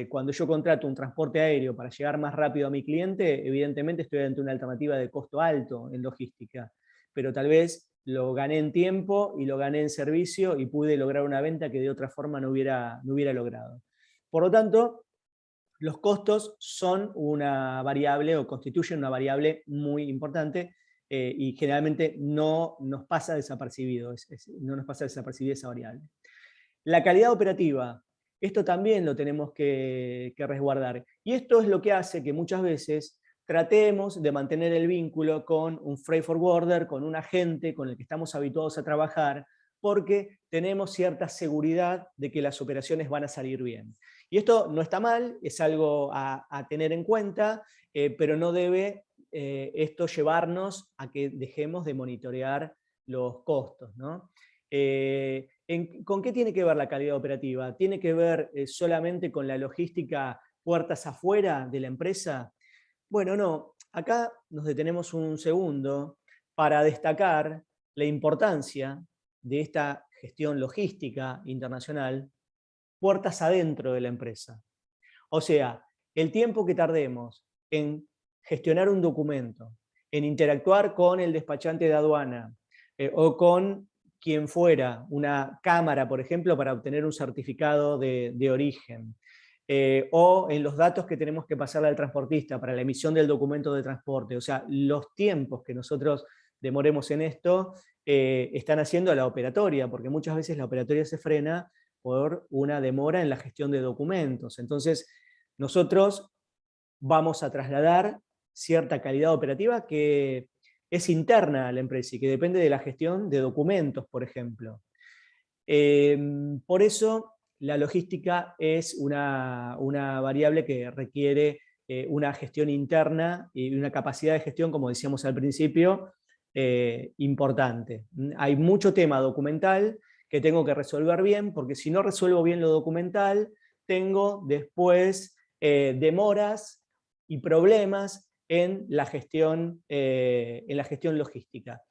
Cuando yo contrato un transporte aéreo para llegar más rápido a mi cliente, evidentemente estoy ante una alternativa de costo alto en logística, pero tal vez lo gané en tiempo y lo gané en servicio y pude lograr una venta que de otra forma no hubiera logrado. Por lo tanto, los costos son una variable o constituyen una variable muy importante y generalmente no nos pasa desapercibido, no nos pasa desapercibida esa variable. La calidad operativa, esto también lo tenemos que resguardar. Y esto es lo que hace que muchas veces tratemos de mantener el vínculo con un freight forwarder, con un agente con el que estamos habituados a trabajar, porque tenemos cierta seguridad de que las operaciones van a salir bien. Y esto no está mal, es algo a tener en cuenta, pero no debe esto llevarnos a que dejemos de monitorear los costos, ¿no? ¿Con qué tiene que ver la calidad operativa? ¿Tiene que ver solamente con la logística puertas afuera de la empresa? Bueno, no. Acá nos detenemos un segundo para destacar la importancia de esta gestión logística internacional puertas adentro de la empresa. O sea, el tiempo que tardemos en gestionar un documento, en interactuar con el despachante de aduana o con quien fuera, una cámara, por ejemplo, para obtener un certificado de origen, o en los datos que tenemos que pasarle al transportista para la emisión del documento de transporte. O sea, los tiempos que nosotros demoremos en esto están haciendo a la operatoria, porque muchas veces la operatoria se frena por una demora en la gestión de documentos. Entonces, nosotros vamos a trasladar cierta calidad operativa que es interna a la empresa y que depende de la gestión de documentos, por ejemplo. Por eso, la logística es una variable que requiere una gestión interna y una capacidad de gestión, como decíamos al principio, importante. Hay mucho tema documental que tengo que resolver bien, porque si no resuelvo bien lo documental, tengo después demoras y problemas en la gestión logística.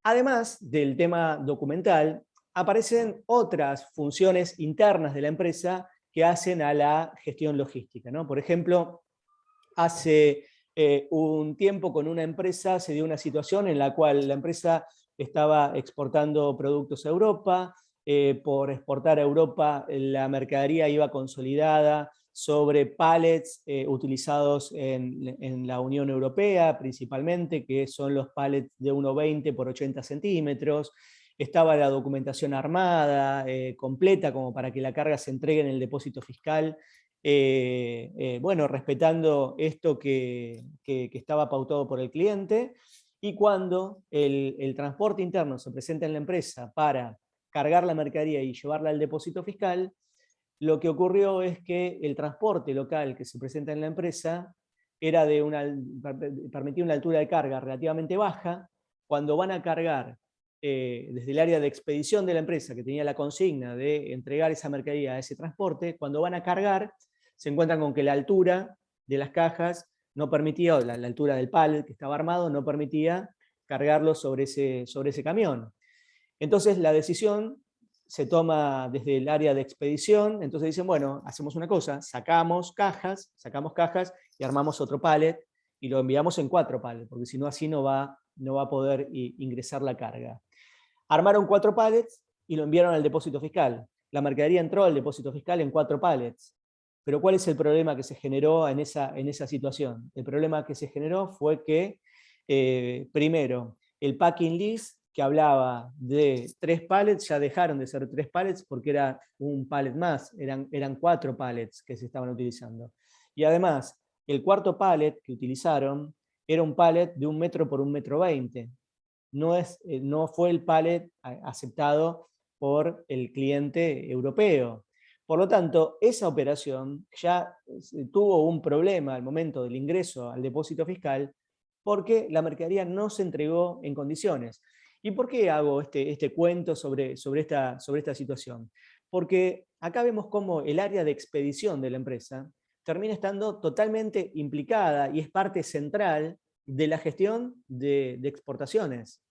Además del tema documental, aparecen otras funciones internas de la empresa que hacen a la gestión logística, ¿no? Por ejemplo, hace un tiempo con una empresa se dio una situación en la cual la empresa estaba exportando productos a Europa. Por exportar a Europa la mercadería iba consolidada sobre pallets utilizados en la Unión Europea principalmente, que son los pallets de 1,20 por 80 centímetros. Estaba la documentación armada, completa, como para que la carga se entregue en el depósito fiscal, bueno, respetando esto que estaba pautado por el cliente. Y cuando el transporte interno se presenta en la empresa para cargar la mercadería y llevarla al depósito fiscal, lo que ocurrió es que el transporte local que se presenta en la empresa era permitía una altura de carga relativamente baja. Cuando van a cargar desde el área de expedición de la empresa, que tenía la consigna de entregar esa mercadería a ese transporte, cuando van a cargar, se encuentran con que la altura de las cajas no permitía, o la altura del pallet que estaba armado, no permitía cargarlo sobre ese camión. Entonces la decisión se toma desde el área de expedición. Entonces dicen, bueno, hacemos una cosa, sacamos cajas y armamos otro pallet y lo enviamos en 4 pallets, porque si no así no va a poder ingresar la carga. Armaron 4 pallets y lo enviaron al depósito fiscal. La mercadería entró al depósito fiscal en 4 pallets. Pero ¿cuál es el problema que se generó en esa situación? El problema que se generó fue que, primero, el packing list que hablaba de 3 pallets, ya dejaron de ser 3 pallets porque era un pallet más, eran 4 pallets que se estaban utilizando. Y además, el cuarto pallet que utilizaron era un pallet de 1 metro por 1,20 m. No fue el pallet aceptado por el cliente europeo. Por lo tanto, esa operación ya tuvo un problema al momento del ingreso al depósito fiscal porque la mercadería no se entregó en condiciones. ¿Y por qué hago este cuento sobre esta situación? Porque acá vemos cómo el área de expedición de la empresa termina estando totalmente implicada y es parte central de la gestión de exportaciones.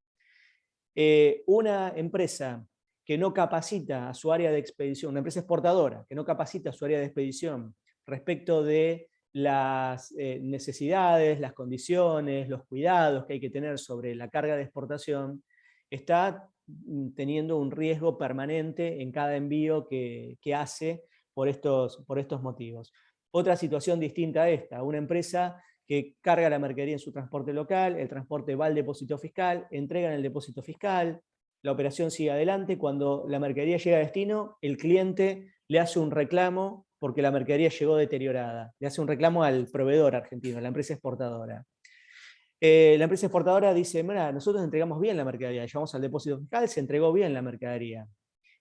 Una empresa que no capacita a su área de expedición, una empresa exportadora que no capacita a su área de expedición respecto de las necesidades, las condiciones, los cuidados que hay que tener sobre la carga de exportación, está teniendo un riesgo permanente en cada envío que hace por estos motivos. Otra situación distinta a esta, una empresa que carga la mercadería en su transporte local, el transporte va al depósito fiscal, entrega en el depósito fiscal, la operación sigue adelante. Cuando la mercadería llega a destino, el cliente le hace un reclamo porque la mercadería llegó deteriorada. Le hace un reclamo al proveedor argentino, a la empresa exportadora. La empresa exportadora dice, mira, nosotros entregamos bien la mercadería, llevamos al depósito fiscal, se entregó bien la mercadería.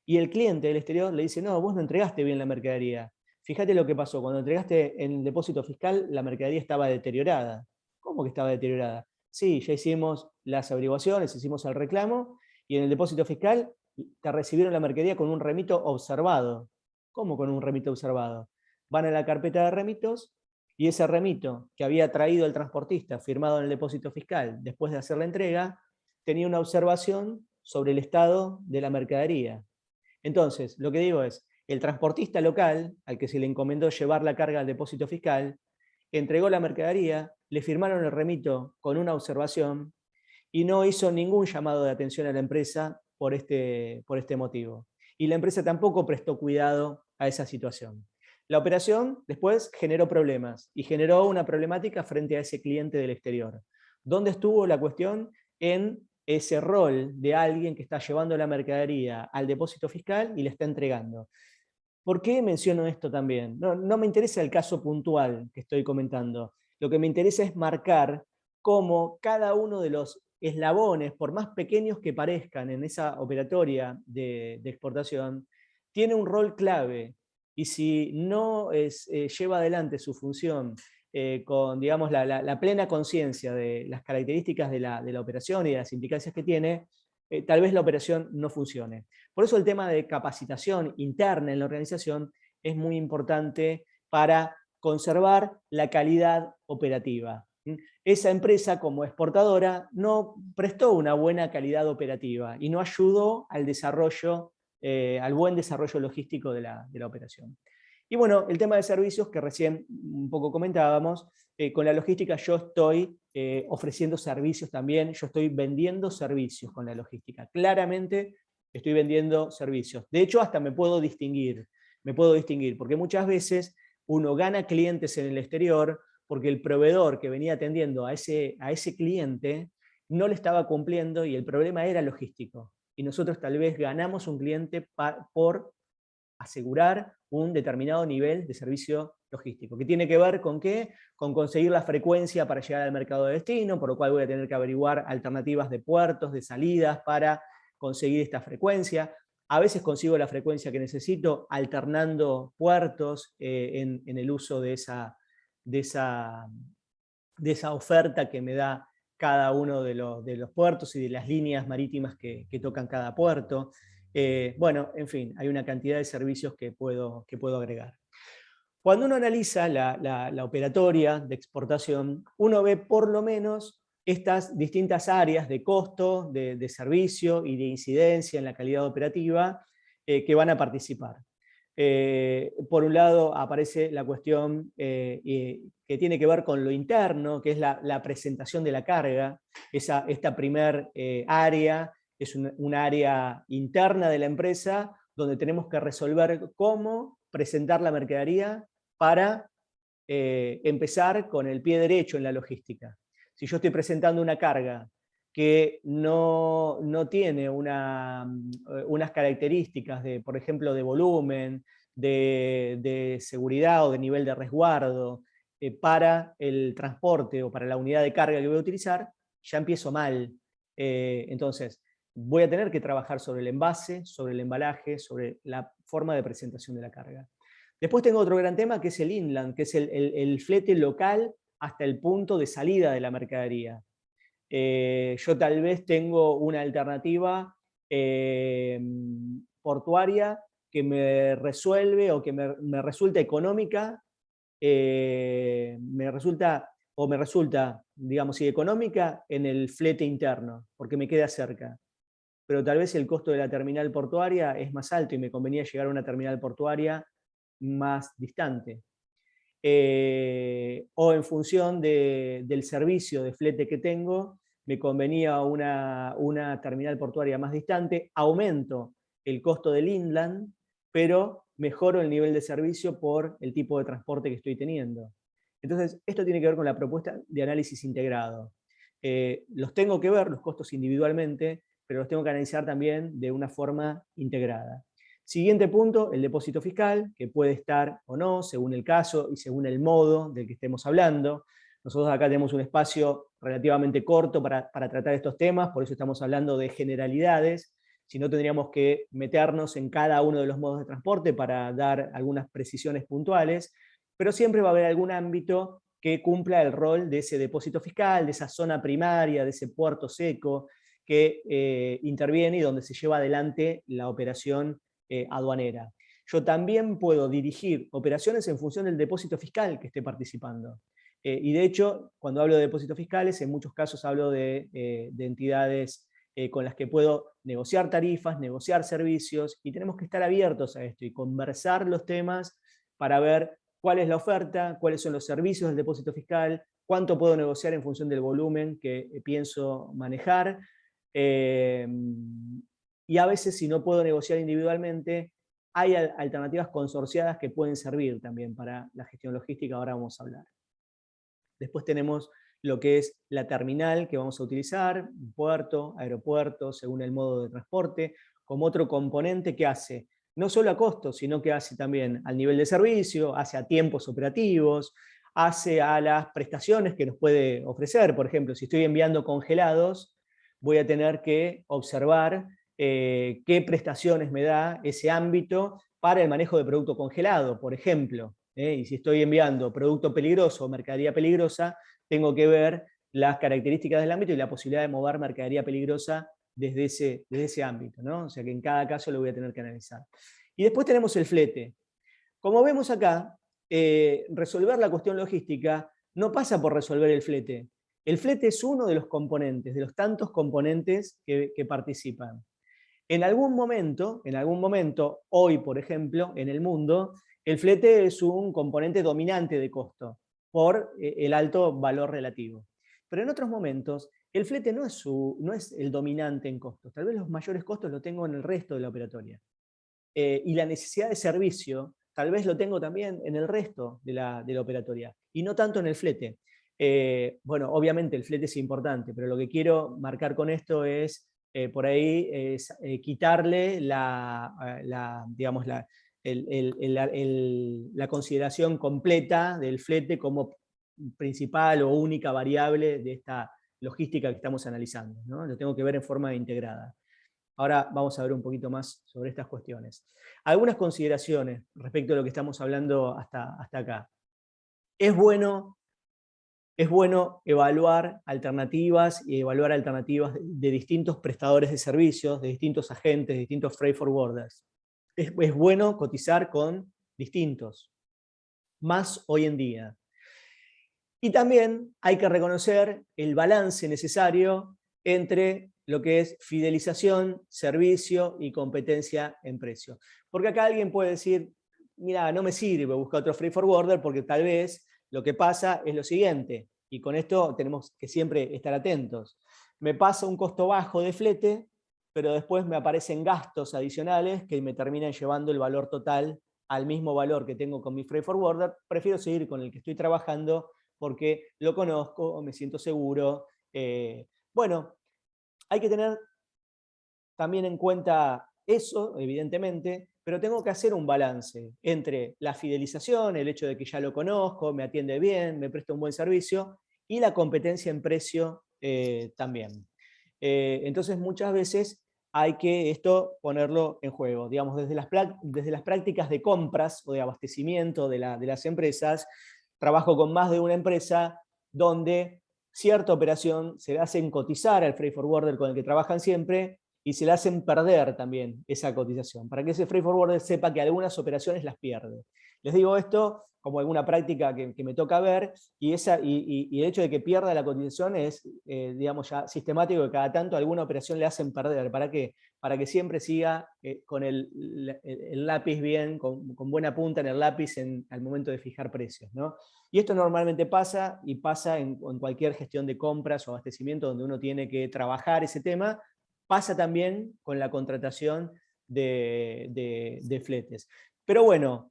Y el cliente del exterior le dice, no, vos no entregaste bien la mercadería. Fíjate lo que pasó, cuando entregaste en el depósito fiscal, la mercadería estaba deteriorada. ¿Cómo que estaba deteriorada? Sí, ya hicimos las averiguaciones, hicimos el reclamo, y en el depósito fiscal te recibieron la mercadería con un remito observado. ¿Cómo con un remito observado? Van a la carpeta de remitos, y ese remito que había traído el transportista firmado en el depósito fiscal después de hacer la entrega, tenía una observación sobre el estado de la mercadería. Entonces, lo que digo es, el transportista local, al que se le encomendó llevar la carga al depósito fiscal, entregó la mercadería, le firmaron el remito con una observación y no hizo ningún llamado de atención a la empresa por este motivo. Y la empresa tampoco prestó cuidado a esa situación. La operación después generó problemas y generó una problemática frente a ese cliente del exterior. ¿Dónde estuvo la cuestión? En ese rol de alguien que está llevando la mercadería al depósito fiscal y le está entregando. ¿Por qué menciono esto también? No me interesa el caso puntual que estoy comentando. Lo que me interesa es marcar cómo cada uno de los eslabones, por más pequeños que parezcan en esa operatoria de exportación, tiene un rol clave. Y si no lleva adelante su función con, digamos, la plena conciencia de las características de la operación y de las implicancias que tiene, tal vez la operación no funcione. Por eso el tema de capacitación interna en la organización es muy importante para conservar la calidad operativa. Esa empresa, como exportadora, no prestó una buena calidad operativa y no ayudó al desarrollo, al buen desarrollo logístico de la operación. Y bueno, el tema de servicios que recién un poco comentábamos, con la logística yo estoy ofreciendo servicios también, yo estoy vendiendo servicios con la logística. Claramente estoy vendiendo servicios. De hecho, hasta me puedo distinguir, porque muchas veces uno gana clientes en el exterior porque el proveedor que venía atendiendo a ese cliente no le estaba cumpliendo y el problema era logístico. Y nosotros tal vez ganamos un cliente por asegurar un determinado nivel de servicio logístico. ¿Qué tiene que ver con qué? Con conseguir la frecuencia para llegar al mercado de destino, por lo cual voy a tener que averiguar alternativas de puertos, de salidas para conseguir esta frecuencia. A veces consigo la frecuencia que necesito alternando puertos en el uso de esa oferta que me da cada uno de los puertos y de las líneas marítimas que tocan cada puerto. Bueno, en fin, hay una cantidad de servicios que puedo agregar. Cuando uno analiza la operatoria de exportación, uno ve por lo menos estas distintas áreas de costo, de servicio y de incidencia en la calidad operativa que van a participar. Por un lado aparece la cuestión que tiene que ver con lo interno, que es la presentación de la carga. Esta primer área es un área interna de la empresa donde tenemos que resolver cómo presentar la mercadería para empezar con el pie derecho en la logística. Si yo estoy presentando una carga que no tiene unas características, por ejemplo, de volumen, de seguridad o de nivel de resguardo para el transporte o para la unidad de carga que voy a utilizar, ya empiezo mal. Entonces, voy a tener que trabajar sobre el envase, sobre el embalaje, sobre la forma de presentación de la carga. Después tengo otro gran tema que es el inland, que es el flete local hasta el punto de salida de la mercadería. Yo tal vez tengo una alternativa portuaria que me resuelve o que me resulta económica, me resulta, digamos, sí, económica en el flete interno, porque me queda cerca. Pero tal vez el costo de la terminal portuaria es más alto y me convenía llegar a una terminal portuaria más distante. O en función del servicio de flete que tengo, me convenía una terminal portuaria más distante, aumento el costo del inland, pero mejoro el nivel de servicio por el tipo de transporte que estoy teniendo. Entonces, esto tiene que ver con la propuesta de análisis integrado. Los tengo que ver, los costos individualmente, pero los tengo que analizar también de una forma integrada. Siguiente punto, el depósito fiscal, que puede estar o no, según el caso y según el modo del que estemos hablando. Nosotros acá tenemos un espacio relativamente corto para tratar estos temas, por eso estamos hablando de generalidades, si no tendríamos que meternos en cada uno de los modos de transporte para dar algunas precisiones puntuales, pero siempre va a haber algún ámbito que cumpla el rol de ese depósito fiscal, de esa zona primaria, de ese puerto seco que interviene y donde se lleva adelante la operación aduanera. Yo también puedo dirigir operaciones en función del depósito fiscal que esté participando. Y de hecho, cuando hablo de depósitos fiscales, en muchos casos hablo de entidades con las que puedo negociar tarifas, negociar servicios, y tenemos que estar abiertos a esto y conversar los temas para ver cuál es la oferta, cuáles son los servicios del depósito fiscal, cuánto puedo negociar en función del volumen que pienso manejar. Y a veces, si no puedo negociar individualmente, hay alternativas consorciadas que pueden servir también para la gestión logística, ahora vamos a hablar. Después tenemos lo que es la terminal que vamos a utilizar, puerto, aeropuerto, según el modo de transporte, como otro componente que hace, no solo a costos, sino que hace también al nivel de servicio, hace a tiempos operativos, hace a las prestaciones que nos puede ofrecer. Por ejemplo, si estoy enviando congelados, voy a tener que observar qué prestaciones me da ese ámbito para el manejo de producto congelado, por ejemplo. Y si estoy enviando producto peligroso o mercadería peligrosa, tengo que ver las características del ámbito y la posibilidad de mover mercadería peligrosa desde ese ámbito, ¿no? O sea que en cada caso lo voy a tener que analizar. Y después tenemos el flete. Como vemos acá, resolver la cuestión logística no pasa por resolver el flete. El flete es uno de los componentes, de los tantos componentes que participan. En algún momento, hoy por ejemplo, en el mundo, el flete es un componente dominante de costo por el alto valor relativo. Pero en otros momentos, el flete no es el dominante en costos. Tal vez los mayores costos los tengo en el resto de la operatoria. Y la necesidad de servicio, tal vez lo tengo también en el resto de la operatoria, y no tanto en el flete. Bueno, obviamente el flete es importante, pero lo que quiero marcar con esto es, por ahí, quitarle digamos, la consideración completa del flete como principal o única variable de esta logística que estamos analizando, ¿no? Lo tengo que ver en forma integrada. Ahora vamos a ver un poquito más sobre estas cuestiones. Algunas consideraciones respecto a lo que estamos hablando hasta acá. Es bueno evaluar alternativas y evaluar alternativas de distintos prestadores de servicios, de distintos agentes, de distintos freight forwarders. Es bueno cotizar con distintos, más hoy en día. Y también hay que reconocer el balance necesario entre lo que es fidelización, servicio y competencia en precio. Porque acá alguien puede decir, mira, no me sirve buscar otro freight forwarder porque tal vez lo que pasa es lo siguiente, y con esto tenemos que siempre estar atentos. Me pasa un costo bajo de flete, pero después me aparecen gastos adicionales que me terminan llevando el valor total al mismo valor que tengo con mi freight forwarder. Prefiero seguir con el que estoy trabajando porque lo conozco, me siento seguro. Bueno, hay que tener también en cuenta eso, evidentemente, pero tengo que hacer un balance entre la fidelización, el hecho de que ya lo conozco, me atiende bien, me presta un buen servicio, y la competencia en precio también. Entonces, muchas veces hay que esto ponerlo en juego. Digamos, desde las prácticas de compras o de abastecimiento de las empresas, trabajo con más de una empresa donde cierta operación se le hacen cotizar al freight forwarder con el que trabajan siempre y se le hacen perder también esa cotización, para que ese freight forwarder sepa que algunas operaciones las pierde. Les digo esto como alguna práctica que me toca ver, y el hecho de que pierda la cotización es, digamos, ya sistemático, que cada tanto alguna operación le hacen perder. ¿Para qué? Para que siempre siga con el lápiz bien, con buena punta en el lápiz al momento de fijar precios, ¿no? Y esto normalmente pasa, y pasa en cualquier gestión de compras o abastecimiento donde uno tiene que trabajar ese tema. Pasa también con la contratación de fletes. Pero bueno,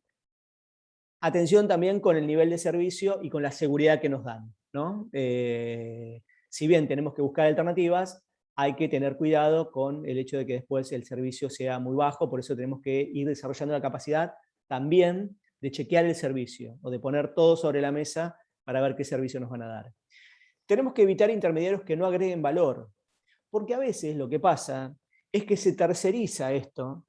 atención también con el nivel de servicio y con la seguridad que nos dan, ¿no? Si bien tenemos que buscar alternativas, hay que tener cuidado con el hecho de que después el servicio sea muy bajo, por eso tenemos que ir desarrollando la capacidad también de chequear el servicio, o de poner todo sobre la mesa para ver qué servicio nos van a dar. Tenemos que evitar intermediarios que no agreguen valor, porque a veces lo que pasa es que se terceriza esto,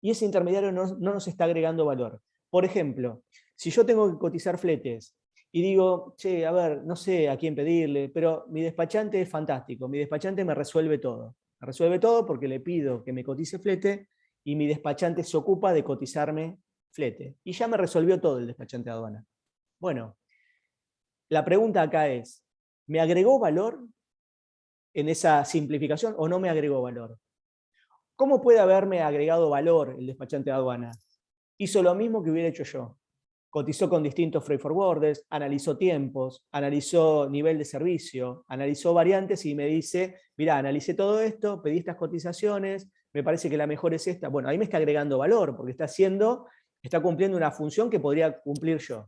y ese intermediario no nos está agregando valor. Por ejemplo, si yo tengo que cotizar fletes y digo, che, a ver, no sé a quién pedirle, pero mi despachante es fantástico, mi despachante me resuelve todo. Me resuelve todo porque le pido que me cotice flete y mi despachante se ocupa de cotizarme flete. Y ya me resolvió todo el despachante de aduana. Bueno, la pregunta acá es, ¿me agregó valor en esa simplificación o no me agregó valor? ¿Cómo puede haberme agregado valor el despachante de aduana? Hizo lo mismo que hubiera hecho yo. Cotizó con distintos freight forwarders, analizó tiempos, analizó nivel de servicio, analizó variantes y me dice, mirá, analicé todo esto, pedí estas cotizaciones, me parece que la mejor es esta. Bueno, ahí me está agregando valor, porque está cumpliendo una función que podría cumplir yo.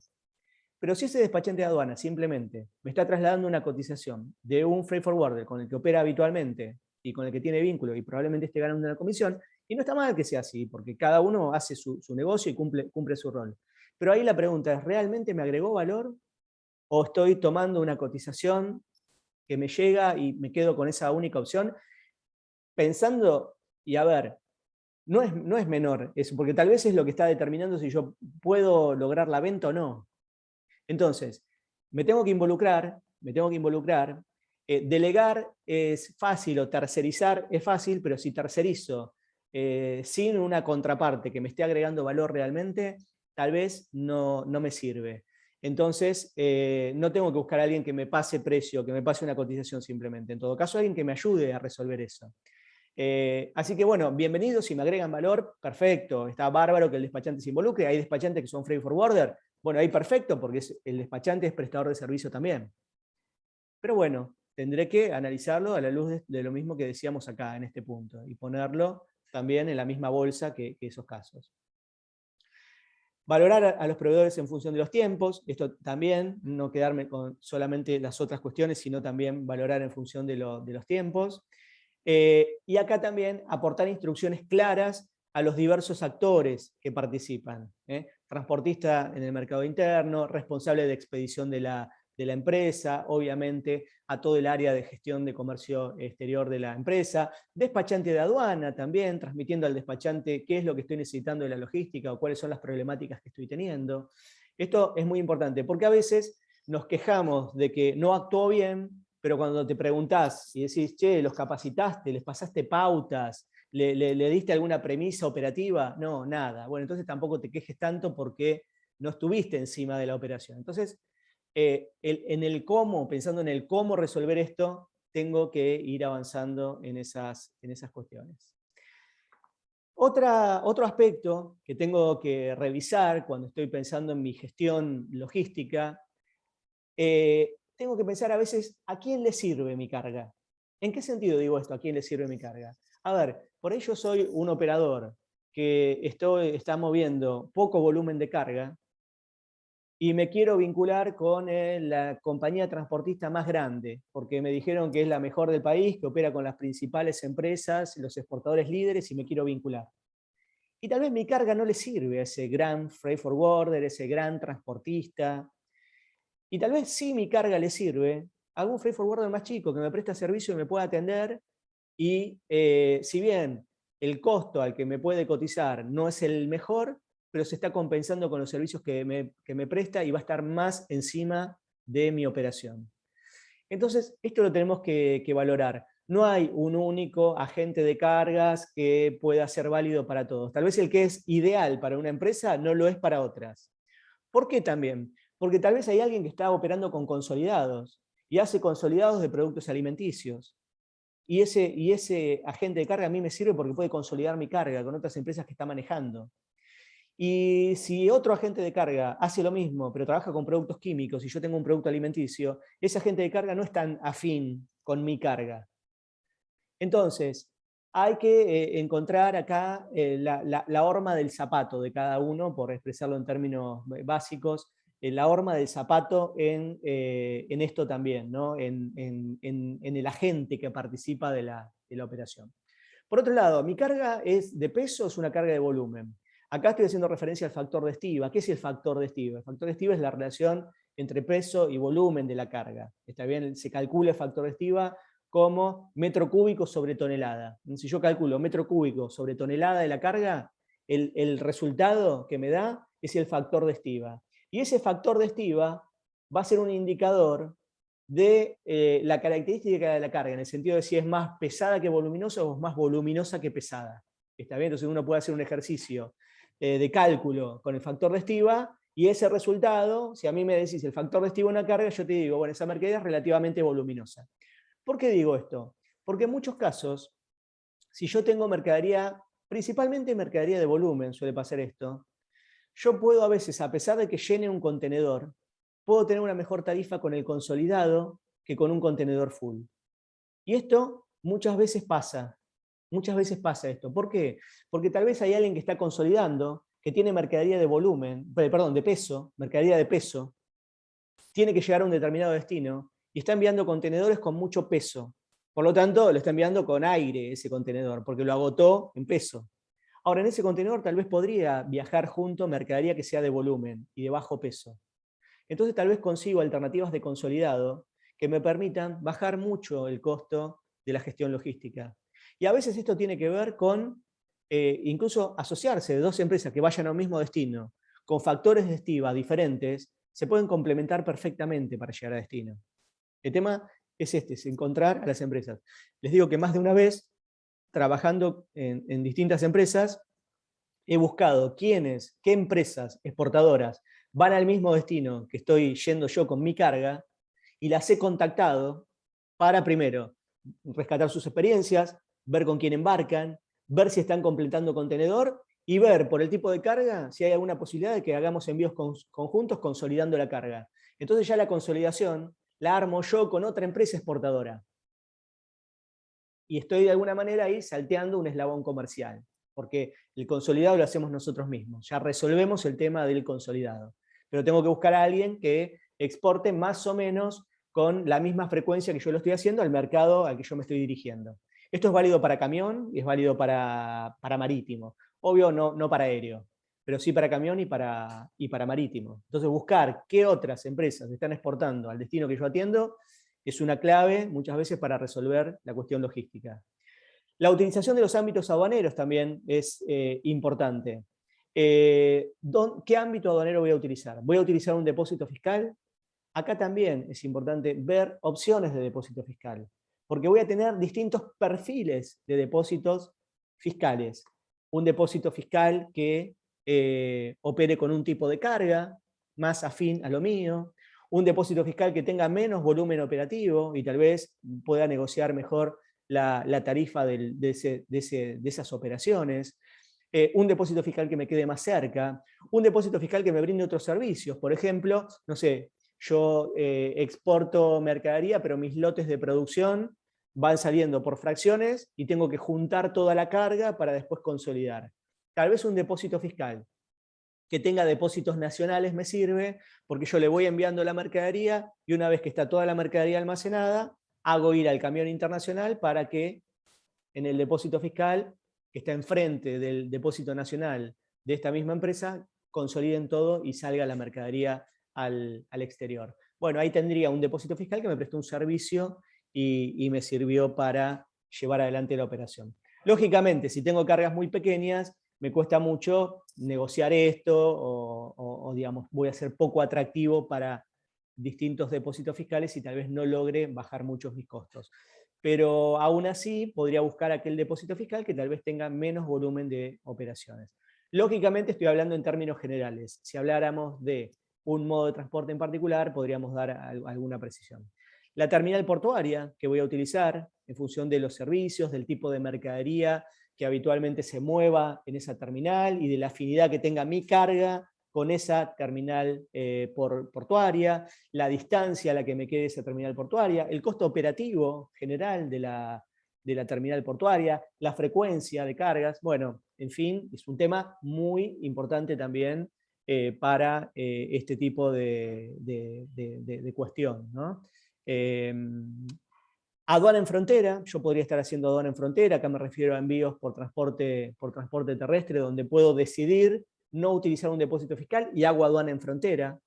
Pero si ese despachante de aduana simplemente me está trasladando una cotización de un freight forwarder con el que opera habitualmente y con el que tiene vínculo y probablemente esté ganando una comisión, y no está mal que sea así, porque cada uno hace su negocio y cumple su rol. Pero ahí la pregunta es, ¿realmente me agregó valor? ¿O estoy tomando una cotización que me llega y me quedo con esa única opción? Pensando, y a ver, no es menor eso, porque tal vez es lo que está determinando si yo puedo lograr la venta o no. Entonces, me tengo que involucrar Delegar es fácil o tercerizar es fácil, pero si tercerizo sin una contraparte que me esté agregando valor realmente, tal vez no me sirve. Entonces, no tengo que buscar a alguien que me pase precio, que me pase una cotización simplemente. En todo caso, alguien que me ayude a resolver eso. Así que bueno, bienvenidos, si me agregan valor, perfecto, está bárbaro que el despachante se involucre, hay despachantes que son freight forwarder, bueno, ahí perfecto, porque el despachante es prestador de servicio también. Pero bueno, tendré que analizarlo a la luz de lo mismo que decíamos acá en este punto, y ponerlo también en la misma bolsa que esos casos. Valorar a los proveedores en función de los tiempos, esto también, no quedarme con solamente las otras cuestiones, sino también valorar en función de los tiempos. Y acá también aportar instrucciones claras a los diversos actores que participan. Transportista en el mercado interno, responsable de expedición de la empresa, obviamente a todo el área de gestión de comercio exterior de la empresa, despachante de aduana también, transmitiendo al despachante qué es lo que estoy necesitando de la logística o cuáles son las problemáticas que estoy teniendo. Esto es muy importante, porque a veces nos quejamos de que no actuó bien, pero cuando te preguntás y decís, che, los capacitaste, les pasaste pautas, le diste alguna premisa operativa, no, nada. Bueno, entonces tampoco te quejes tanto porque no estuviste encima de la operación. Entonces, en el cómo, pensando en el cómo resolver esto, tengo que ir avanzando en esas cuestiones. Otro aspecto que tengo que revisar cuando estoy pensando en mi gestión logística, tengo que pensar a veces a quién le sirve mi carga. ¿En qué sentido digo esto? ¿A quién le sirve mi carga? A ver, por ahí yo soy un operador que está moviendo poco volumen de carga y me quiero vincular con la compañía transportista más grande, porque me dijeron que es la mejor del país, que opera con las principales empresas, los exportadores líderes, y me quiero vincular. Y tal vez mi carga no le sirve a ese gran freight forwarder, ese gran transportista. Y tal vez sí mi carga le sirve a algún freight forwarder más chico que me presta servicio y me pueda atender, y si bien el costo al que me puede cotizar no es el mejor, pero se está compensando con los servicios que me presta y va a estar más encima de mi operación. Entonces, esto lo tenemos que valorar. No hay un único agente de cargas que pueda ser válido para todos. Tal vez el que es ideal para una empresa no lo es para otras. ¿Por qué también? Porque tal vez hay alguien que está operando con consolidados y hace consolidados de productos alimenticios. Y ese agente de carga a mí me sirve porque puede consolidar mi carga con otras empresas que está manejando. Y si otro agente de carga hace lo mismo, pero trabaja con productos químicos y yo tengo un producto alimenticio, ese agente de carga no es tan afín con mi carga. Entonces, hay que encontrar acá la horma del zapato de cada uno, por expresarlo en términos básicos, la horma del zapato en esto también, ¿no? en el agente que participa de la operación. Por otro lado, ¿mi carga es de peso o es una carga de volumen? Acá estoy haciendo referencia al factor de estiva. ¿Qué es el factor de estiva? El factor de estiva es la relación entre peso y volumen de la carga. Está bien, se calcula el factor de estiva como metro cúbico sobre tonelada. Si yo calculo metro cúbico sobre tonelada de la carga, el resultado que me da es el factor de estiva. Y ese factor de estiva va a ser un indicador de la característica de la carga, en el sentido de si es más pesada que voluminosa o es más voluminosa que pesada. ¿Está bien? Entonces uno puede hacer un ejercicio de cálculo con el factor de estiva, y ese resultado, si a mí me decís el factor de estiva de una carga, yo te digo, bueno, esa mercadería es relativamente voluminosa. ¿Por qué digo esto? Porque en muchos casos, si yo tengo mercadería, principalmente mercadería de volumen, suele pasar esto, yo puedo a veces, a pesar de que llene un contenedor, puedo tener una mejor tarifa con el consolidado que con un contenedor full. Y esto muchas veces pasa. Muchas veces pasa esto. ¿Por qué? Porque tal vez hay alguien que está consolidando, que tiene mercadería de volumen, perdón, de peso, mercadería de peso, tiene que llegar a un determinado destino y está enviando contenedores con mucho peso. Por lo tanto, lo está enviando con aire ese contenedor, porque lo agotó en peso. Ahora, en ese contenedor tal vez podría viajar junto mercadería que sea de volumen y de bajo peso. Entonces tal vez consigo alternativas de consolidado que me permitan bajar mucho el costo de la gestión logística. Y a veces esto tiene que ver con incluso asociarse de dos empresas que vayan a un mismo destino, con factores de estiva diferentes, se pueden complementar perfectamente para llegar a destino. El tema es es encontrar a las empresas. Les digo que más de una vez, trabajando en distintas empresas, he buscado qué empresas exportadoras van al mismo destino que estoy yendo yo con mi carga, y las he contactado para, primero, rescatar sus experiencias, ver con quién embarcan, ver si están completando contenedor, y ver por el tipo de carga si hay alguna posibilidad de que hagamos envíos conjuntos consolidando la carga. Entonces ya la consolidación la armo yo con otra empresa exportadora. Y estoy de alguna manera ahí salteando un eslabón comercial, porque el consolidado lo hacemos nosotros mismos. Ya resolvemos el tema del consolidado. Pero tengo que buscar a alguien que exporte más o menos con la misma frecuencia que yo lo estoy haciendo al mercado al que yo me estoy dirigiendo. Esto es válido para camión y es válido para marítimo. Obvio, no para aéreo, pero sí para camión y para marítimo. Entonces, buscar qué otras empresas están exportando al destino que yo atiendo es una clave muchas veces para resolver la cuestión logística. La utilización de los ámbitos aduaneros también es importante. ¿Qué ámbito aduanero voy a utilizar? ¿Voy a utilizar un depósito fiscal? Acá también es importante ver opciones de depósito fiscal, porque voy a tener distintos perfiles de depósitos fiscales. Un depósito fiscal que opere con un tipo de carga más afín a lo mío, un depósito fiscal que tenga menos volumen operativo y tal vez pueda negociar mejor la tarifa de esas operaciones, un depósito fiscal que me quede más cerca, un depósito fiscal que me brinde otros servicios. Por ejemplo, no sé, yo exporto mercadería, pero mis lotes de producción van saliendo por fracciones y tengo que juntar toda la carga para después consolidar. Tal vez un depósito fiscal que tenga depósitos nacionales me sirve, porque yo le voy enviando la mercadería y una vez que está toda la mercadería almacenada, hago ir al camión internacional para que en el depósito fiscal, que está enfrente del depósito nacional de esta misma empresa, consoliden todo y salga la mercadería al exterior. Bueno, ahí tendría un depósito fiscal que me prestó un servicio y me sirvió para llevar adelante la operación. Lógicamente, si tengo cargas muy pequeñas, me cuesta mucho negociar esto o digamos, voy a ser poco atractivo para distintos depósitos fiscales y tal vez no logre bajar muchos mis costos. Pero aún así podría buscar aquel depósito fiscal que tal vez tenga menos volumen de operaciones. Lógicamente estoy hablando en términos generales. Si habláramos de un modo de transporte en particular, podríamos dar alguna precisión. La terminal portuaria que voy a utilizar en función de los servicios, del tipo de mercadería que habitualmente se mueva en esa terminal y de la afinidad que tenga mi carga con esa terminal portuaria, la distancia a la que me quede esa terminal portuaria, el costo operativo general de la terminal portuaria, la frecuencia de cargas, bueno, en fin, es un tema muy importante también para este tipo de cuestión, ¿no? Aduana en frontera, yo podría estar haciendo aduana en frontera, acá me refiero a envíos por transporte terrestre, donde puedo decidir no utilizar un depósito fiscal y hago aduana en frontera.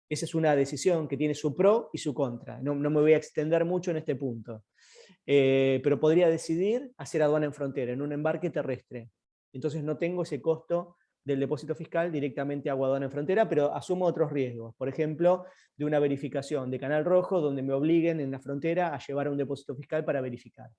Esa es una decisión que tiene su pro y su contra. No me voy a extender mucho en este punto. Pero podría decidir hacer aduana en frontera, en un embarque terrestre. Entonces no tengo ese costo del depósito fiscal, directamente hago aduana en frontera, pero asumo otros riesgos. Por ejemplo, de una verificación de Canal Rojo, donde me obliguen en la frontera a llevar un depósito fiscal para verificar.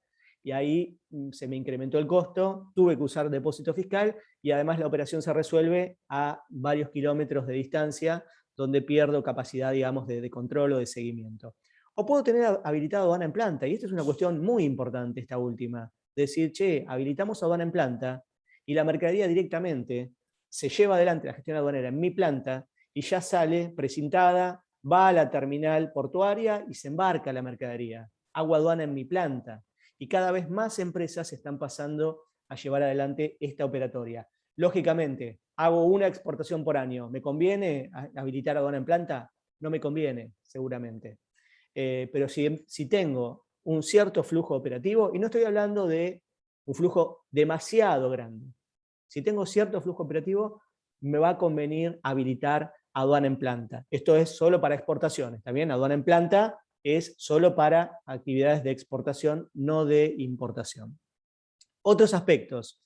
Y ahí se me incrementó el costo, tuve que usar depósito fiscal y además la operación se resuelve a varios kilómetros de distancia, donde pierdo capacidad, digamos, de control o de seguimiento. O puedo tener habilitado aduana en planta, y esta es una cuestión muy importante, esta última. Decir, che, habilitamos aduana en planta y la mercadería directamente se lleva adelante la gestión aduanera en mi planta y ya sale precintada, va a la terminal portuaria y se embarca la mercadería. Hago aduana en mi planta. Y cada vez más empresas están pasando a llevar adelante esta operatoria. Lógicamente, hago una exportación por año. ¿Me conviene habilitar aduana en planta? No me conviene, seguramente. Pero si tengo un cierto flujo operativo, y no estoy hablando de un flujo demasiado grande, si tengo cierto flujo operativo, me va a convenir habilitar aduana en planta. Esto es solo para exportaciones. También aduana en planta es solo para actividades de exportación, no de importación. Otros aspectos.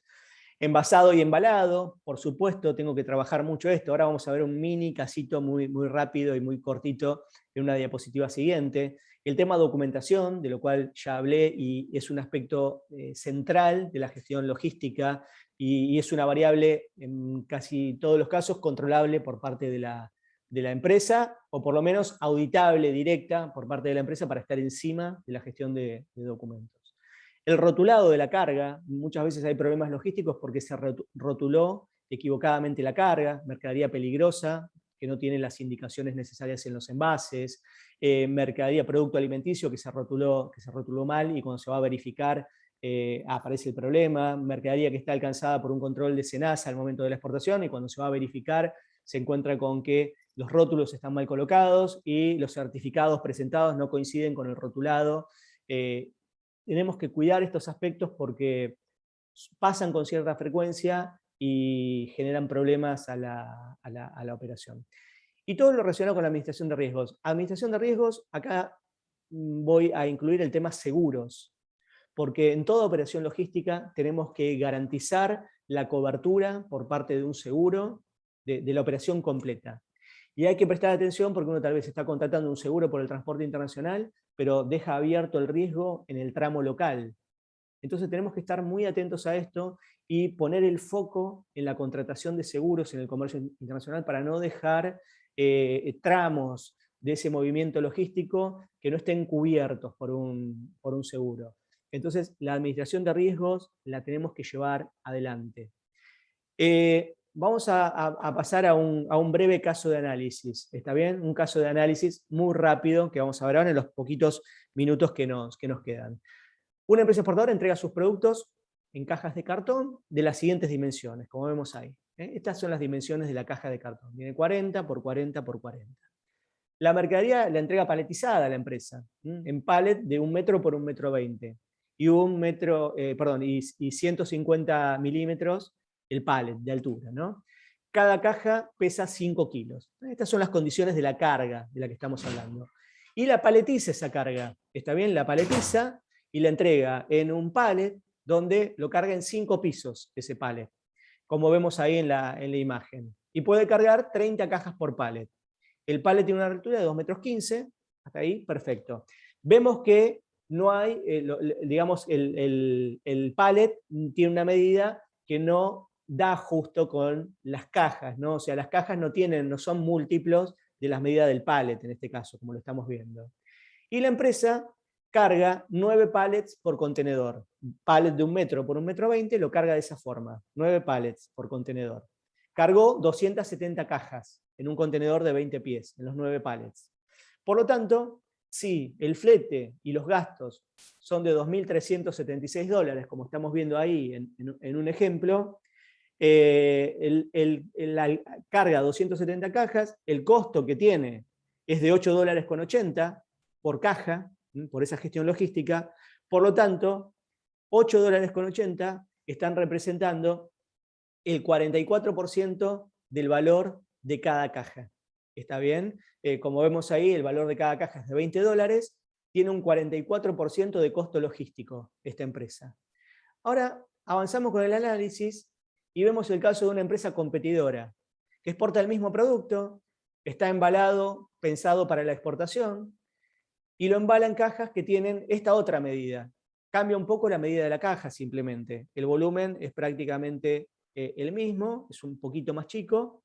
Envasado y embalado, por supuesto, tengo que trabajar mucho esto. Ahora vamos a ver un mini casito muy, muy rápido y muy cortito en una diapositiva siguiente. El tema documentación, de lo cual ya hablé, y es un aspecto central de la gestión logística, y es una variable en casi todos los casos controlable por parte de la empresa, o por lo menos auditable, directa, por parte de la empresa para estar encima de la gestión de documentos. El rotulado de la carga, muchas veces hay problemas logísticos porque se rotuló equivocadamente la carga, mercadería peligrosa, que no tiene las indicaciones necesarias en los envases, mercadería, producto alimenticio que se rotuló mal y cuando se va a verificar aparece el problema, mercadería que está alcanzada por un control de SENASA al momento de la exportación y cuando se va a verificar se encuentra con que los rótulos están mal colocados y los certificados presentados no coinciden con el rotulado. Tenemos que cuidar estos aspectos porque pasan con cierta frecuencia y generan problemas a la operación. Y todo lo relacionado con la administración de riesgos. Administración de riesgos, acá voy a incluir el tema seguros, porque en toda operación logística tenemos que garantizar la cobertura por parte de un seguro de la operación completa. Y hay que prestar atención porque uno tal vez está contratando un seguro por el transporte internacional, pero deja abierto el riesgo en el tramo local. Entonces tenemos que estar muy atentos a esto y poner el foco en la contratación de seguros en el comercio internacional para no dejar tramos de ese movimiento logístico que no estén cubiertos por un seguro. Entonces la administración de riesgos la tenemos que llevar adelante. Vamos a pasar a un breve caso de análisis, ¿está bien? Un caso de análisis muy rápido que vamos a ver ahora en los poquitos minutos que nos quedan. Una empresa exportadora entrega sus productos en cajas de cartón de las siguientes dimensiones, como vemos ahí. Estas son las dimensiones de la caja de cartón. Tiene 40 por 40 por 40. La mercadería la entrega paletizada a la empresa, en pallet de 1 metro por 1 metro 20. Y 150 milímetros el pallet de altura, ¿no? Cada caja pesa 5 kilos. Estas son las condiciones de la carga de la que estamos hablando. Y la paletiza esa carga, ¿está bien? La paletiza y la entrega en un pallet donde lo carga en 5 pisos ese pallet, como vemos ahí en la imagen. Y puede cargar 30 cajas por pallet. El pallet tiene una altura de 2,15 metros, hasta ahí, perfecto. Vemos que no hay, digamos, el pallet tiene una medida que no da justo con las cajas, ¿no? O sea, las cajas no son múltiplos de las medidas del pallet, en este caso, como lo estamos viendo. Y la empresa carga 9 pallets por contenedor. Pallet de 1 metro por 1 metro 20 lo carga de esa forma, 9 pallets por contenedor. Cargó 270 cajas en un contenedor de 20 pies, en los 9 pallets. Por lo tanto, si el flete y los gastos son de $2.376, como estamos viendo ahí en un ejemplo, la carga 270 cajas, el costo que tiene es de $8,80 por caja, por esa gestión logística. Por lo tanto, $8,80 están representando el 44% del valor de cada caja. ¿Está bien? Como vemos ahí, el valor de cada caja es de $20, tiene un 44% de costo logístico esta empresa. Ahora avanzamos con el análisis y vemos el caso de una empresa competidora que exporta el mismo producto, está embalado, pensado para la exportación, y lo embala en cajas que tienen esta otra medida. Cambia un poco la medida de la caja simplemente. El volumen es prácticamente el mismo, es un poquito más chico.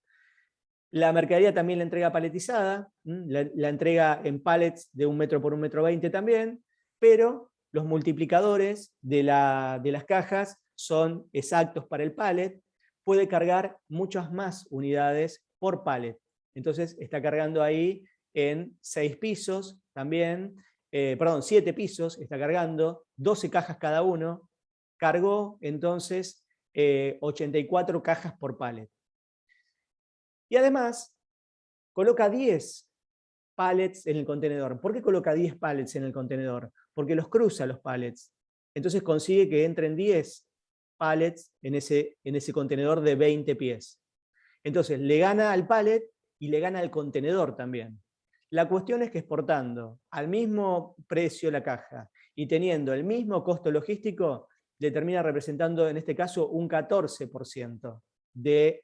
La mercadería también la entrega paletizada, la entrega en pallets de 1 metro por 1 metro 20 también, pero los multiplicadores de las cajas son exactos para el pallet, puede cargar muchas más unidades por pallet. Entonces está cargando ahí en 6 pisos también, 7 pisos está cargando, 12 cajas cada uno, cargó entonces 84 cajas por pallet. Y además coloca 10 pallets en el contenedor. ¿Por qué coloca 10 pallets en el contenedor? Porque los cruza los pallets. Entonces consigue que entren 10 pallets en ese contenedor de 20 pies. Entonces le gana al pallet y le gana al contenedor también. La cuestión es que exportando al mismo precio la caja y teniendo el mismo costo logístico, le termina representando, en este caso, un 14% del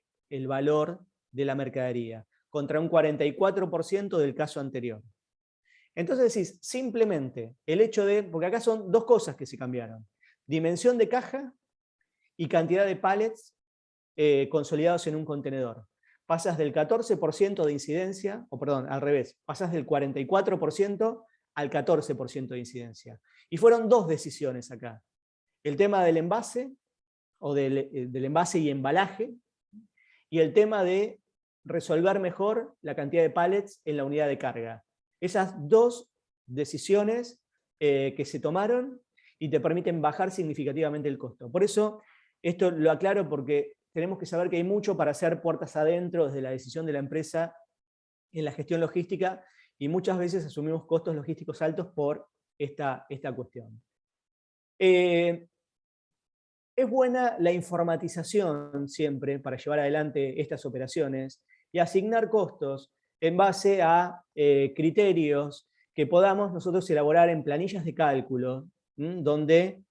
valor de la mercadería, contra un 44% del caso anterior. Entonces decís, simplemente el hecho de, porque acá son dos cosas que se cambiaron, dimensión de caja y cantidad de pallets consolidados en un contenedor. Pasas del 14% de incidencia, o perdón, al revés, pasas del 44% al 14% de incidencia. Y fueron dos decisiones acá. El tema del envase, o del envase y embalaje, y el tema de resolver mejor la cantidad de pallets en la unidad de carga. Esas dos decisiones que se tomaron y te permiten bajar significativamente el costo. Por eso, esto lo aclaro porque tenemos que saber que hay mucho para hacer puertas adentro desde la decisión de la empresa en la gestión logística, y muchas veces asumimos costos logísticos altos por esta cuestión. Es buena la informatización siempre para llevar adelante estas operaciones y asignar costos en base a criterios que podamos nosotros elaborar en planillas de cálculo, donde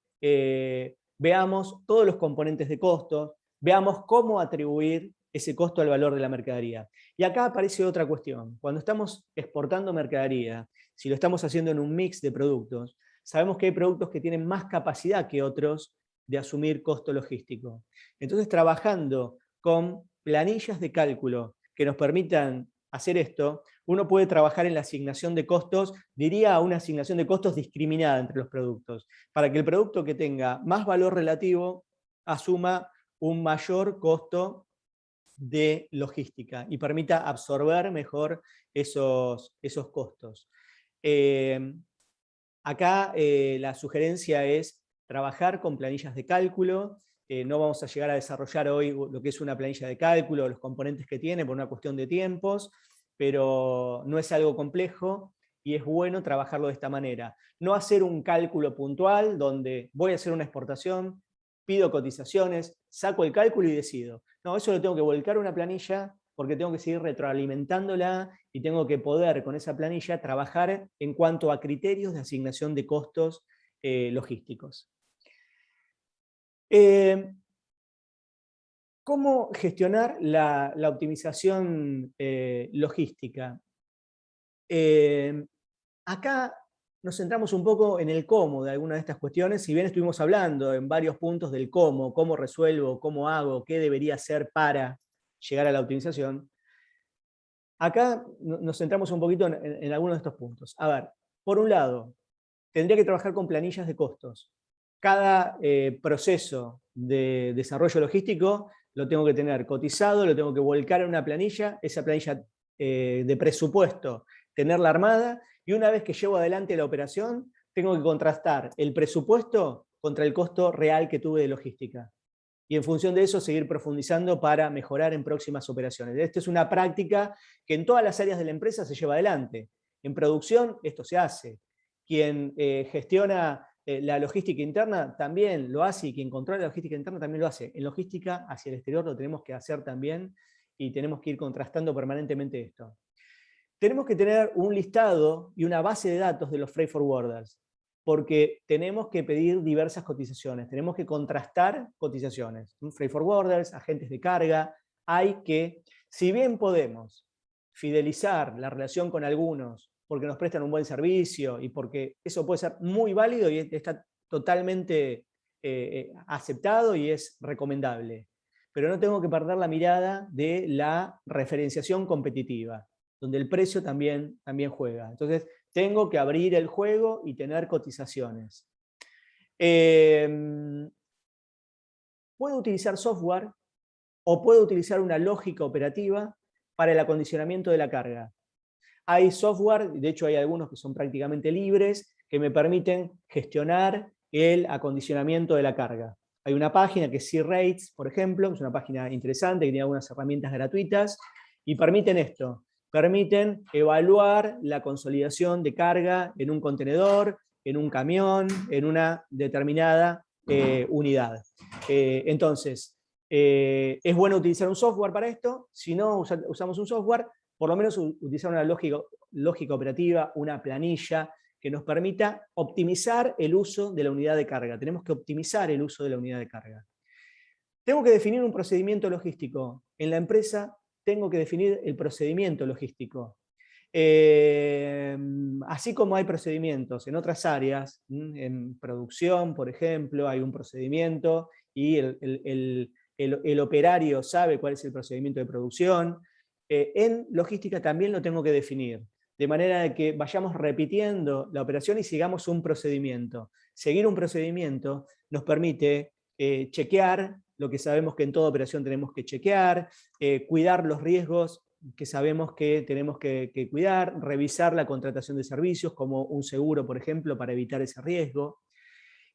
veamos todos los componentes de costos, veamos cómo atribuir ese costo al valor de la mercadería. Y acá aparece otra cuestión. Cuando estamos exportando mercadería, si lo estamos haciendo en un mix de productos, sabemos que hay productos que tienen más capacidad que otros de asumir costo logístico. Entonces, trabajando con planillas de cálculo que nos permitan hacer esto, uno puede trabajar en la asignación de costos, diría una asignación de costos discriminada entre los productos, para que el producto que tenga más valor relativo asuma un mayor costo de logística y permita absorber mejor esos costos. Acá la sugerencia es trabajar con planillas de cálculo. No vamos a llegar a desarrollar hoy lo que es una planilla de cálculo, los componentes que tiene por una cuestión de tiempos, pero no es algo complejo y es bueno trabajarlo de esta manera. No hacer un cálculo puntual donde voy a hacer una exportación, pido cotizaciones, saco el cálculo y decido. No, eso lo tengo que volcar a una planilla porque tengo que seguir retroalimentándola y tengo que poder con esa planilla trabajar en cuanto a criterios de asignación de costos logísticos. ¿Cómo gestionar la optimización logística? Acá nos centramos un poco en el cómo de algunas de estas cuestiones, si bien estuvimos hablando en varios puntos del cómo resuelvo, cómo hago, qué debería hacer para llegar a la optimización. Acá nos centramos un poquito en algunos de estos puntos. A ver, por un lado, tendría que trabajar con planillas de costos. Cada proceso de desarrollo logístico lo tengo que tener cotizado, lo tengo que volcar en una planilla, esa planilla de presupuesto, tenerla armada, y una vez que llevo adelante la operación, tengo que contrastar el presupuesto contra el costo real que tuve de logística. Y en función de eso seguir profundizando para mejorar en próximas operaciones. Esta es una práctica que en todas las áreas de la empresa se lleva adelante. En producción esto se hace. Quien gestiona la logística interna también lo hace, y quien controla la logística interna también lo hace. En logística hacia el exterior lo tenemos que hacer también, y tenemos que ir contrastando permanentemente esto. Tenemos que tener un listado y una base de datos de los freight forwarders, porque tenemos que pedir diversas cotizaciones, tenemos que contrastar cotizaciones. Freight forwarders, agentes de carga, hay que, si bien podemos fidelizar la relación con algunos, porque nos prestan un buen servicio y porque eso puede ser muy válido y está totalmente aceptado y es recomendable, pero no tengo que perder la mirada de la referenciación competitiva, donde el precio también juega. Entonces, tengo que abrir el juego y tener cotizaciones. Puedo utilizar software o puedo utilizar una lógica operativa para el acondicionamiento de la carga. Hay software, de hecho hay algunos que son prácticamente libres, que me permiten gestionar el acondicionamiento de la carga. Hay una página que es C-Rates, por ejemplo, que es una página interesante, que tiene algunas herramientas gratuitas, y permiten esto. Permiten evaluar la consolidación de carga en un contenedor, en un camión, en una determinada unidad. Entonces, es bueno utilizar un software para esto. Si no usamos un software, por lo menos utilizar una lógica operativa, una planilla, que nos permita optimizar el uso de la unidad de carga. Tenemos que optimizar el uso de la unidad de carga. Tengo que definir un procedimiento logístico. En la empresa tengo que definir el procedimiento logístico. Así como hay procedimientos en otras áreas, en producción, por ejemplo, hay un procedimiento y el operario sabe cuál es el procedimiento de producción. En logística también lo tengo que definir, de manera de que vayamos repitiendo la operación y sigamos un procedimiento. Seguir un procedimiento nos permite chequear lo que sabemos que en toda operación tenemos que chequear, cuidar los riesgos que sabemos que tenemos que cuidar, revisar la contratación de servicios como un seguro, por ejemplo, para evitar ese riesgo.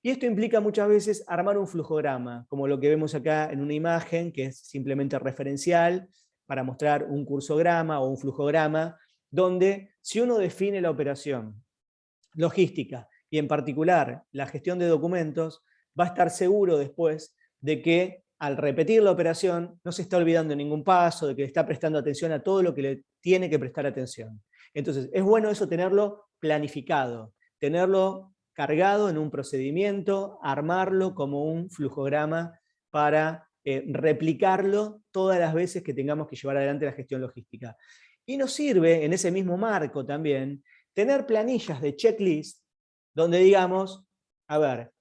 Y esto implica muchas veces armar un flujograma, como lo que vemos acá en una imagen, que es simplemente referencial, para mostrar un cursograma o un flujograma, donde si uno define la operación logística y en particular la gestión de documentos, va a estar seguro después de que al repetir la operación no se está olvidando ningún paso, de que le está prestando atención a todo lo que le tiene que prestar atención. Entonces, es bueno eso tenerlo planificado, tenerlo cargado en un procedimiento, armarlo como un flujograma para replicarlo todas las veces que tengamos que llevar adelante la gestión logística. Y nos sirve, en ese mismo marco también, tener planillas de checklist donde digamos, a ver,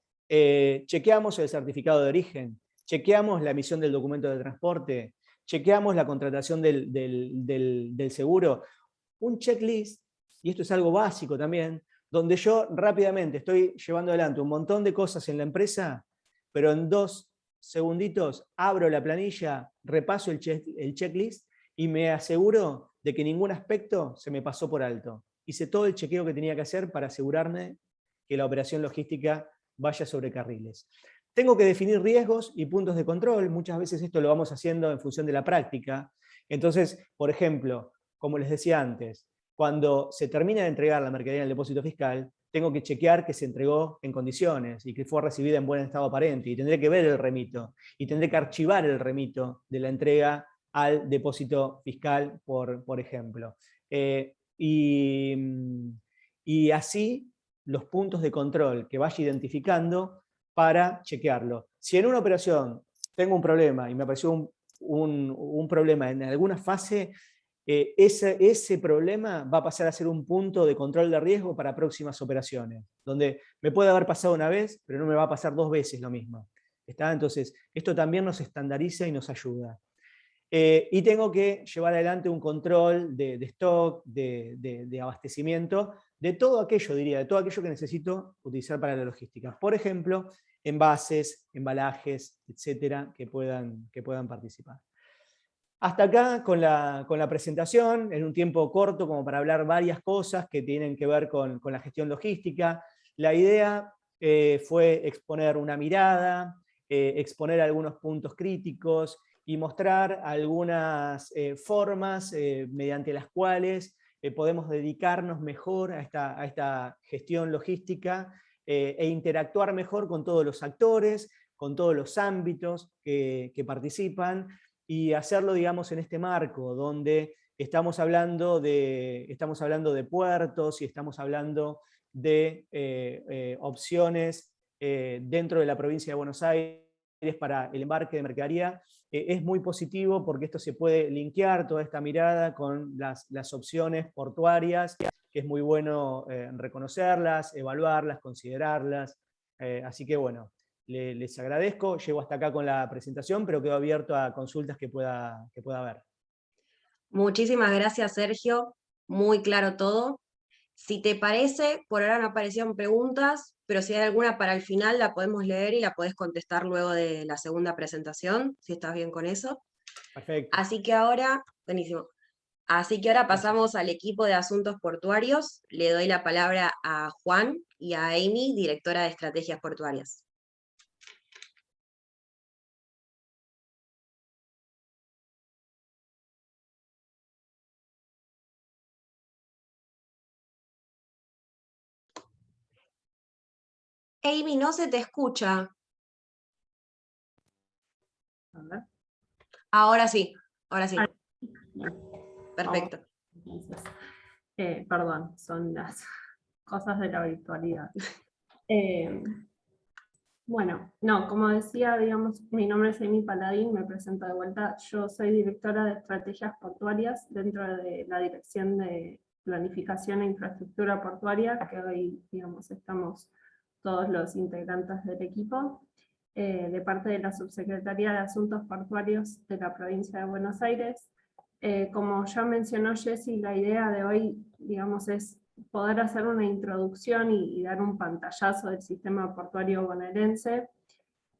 chequeamos el certificado de origen, chequeamos la emisión del documento de transporte, chequeamos la contratación del seguro. Un checklist, y esto es algo básico también, donde yo rápidamente estoy llevando adelante un montón de cosas en la empresa, pero en 2 segunditos abro la planilla, repaso el checklist y me aseguro de que ningún aspecto se me pasó por alto. Hice todo el chequeo que tenía que hacer para asegurarme que la operación logística vaya sobre carriles. Tengo que definir riesgos y puntos de control. Muchas veces esto lo vamos haciendo en función de la práctica. Entonces, por ejemplo, como les decía antes, cuando se termina de entregar la mercadería en el depósito fiscal, tengo que chequear que se entregó en condiciones y que fue recibida en buen estado aparente, y tendré que ver el remito, y tendré que archivar el remito de la entrega al depósito fiscal, por ejemplo. Y así los puntos de control que vaya identificando para chequearlo. Si en una operación tengo un problema y me apareció un problema en alguna fase, ese problema va a pasar a ser un punto de control de riesgo para próximas operaciones, donde me puede haber pasado una vez, pero no me va a pasar 2 veces lo mismo. ¿Está? Entonces, esto también nos estandariza y nos ayuda. Y tengo que llevar adelante un control de stock, de abastecimiento, de todo aquello, diría, de todo aquello que necesito utilizar para la logística. Por ejemplo, envases, embalajes, etcétera, que puedan participar. Hasta acá con la presentación, en un tiempo corto como para hablar varias cosas que tienen que ver con la gestión logística. La idea fue exponer una mirada, exponer algunos puntos críticos y mostrar algunas formas mediante las cuales podemos dedicarnos mejor a esta gestión logística e interactuar mejor con todos los actores, con todos los ámbitos que participan, y hacerlo, digamos, en este marco, donde estamos hablando de puertos y estamos hablando de opciones dentro de la provincia de Buenos Aires para el embarque de mercadería. Es muy positivo porque esto se puede linkear toda esta mirada con las opciones portuarias, que es muy bueno reconocerlas, evaluarlas, considerarlas. Así que bueno, les agradezco, llego hasta acá con la presentación, pero quedo abierto a consultas que pueda haber. Muchísimas gracias, Sergio. Muy claro todo. Si te parece, por ahora no aparecieron preguntas, pero si hay alguna para el final la podemos leer y la podés contestar luego de la segunda presentación, si estás bien con eso. Perfecto. Así que ahora, buenísimo. Así que ahora pasamos al equipo de asuntos portuarios. Le doy la palabra a Juan y a Amy, directora de estrategias portuarias. Amy, no se te escucha. A ver. Ahora sí, ahora sí. Bien. Perfecto. Entonces, perdón, son las cosas de la virtualidad. Bueno, no, como decía, digamos, mi nombre es Amy Paladín, me presento de vuelta. Yo soy directora de estrategias portuarias dentro de la Dirección de Planificación e Infraestructura Portuaria, que hoy, digamos, estamos todos los integrantes del equipo, de parte de la Subsecretaría de Asuntos Portuarios de la provincia de Buenos Aires. Como ya mencionó Jessy, la idea de hoy, digamos, es poder hacer una introducción y dar un pantallazo del sistema portuario bonaerense,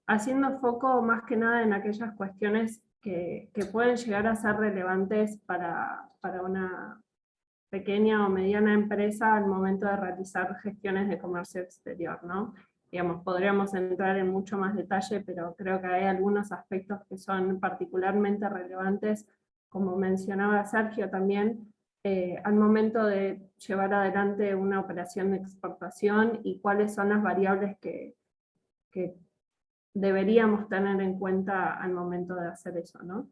haciendo foco más que nada en aquellas cuestiones que pueden llegar a ser relevantes para una pequeña o mediana empresa al momento de realizar gestiones de comercio exterior, ¿no? Digamos, podríamos entrar en mucho más detalle, pero creo que hay algunos aspectos que son particularmente relevantes, como mencionaba Sergio también, al momento de llevar adelante una operación de exportación y cuáles son las variables que deberíamos tener en cuenta al momento de hacer eso, ¿no?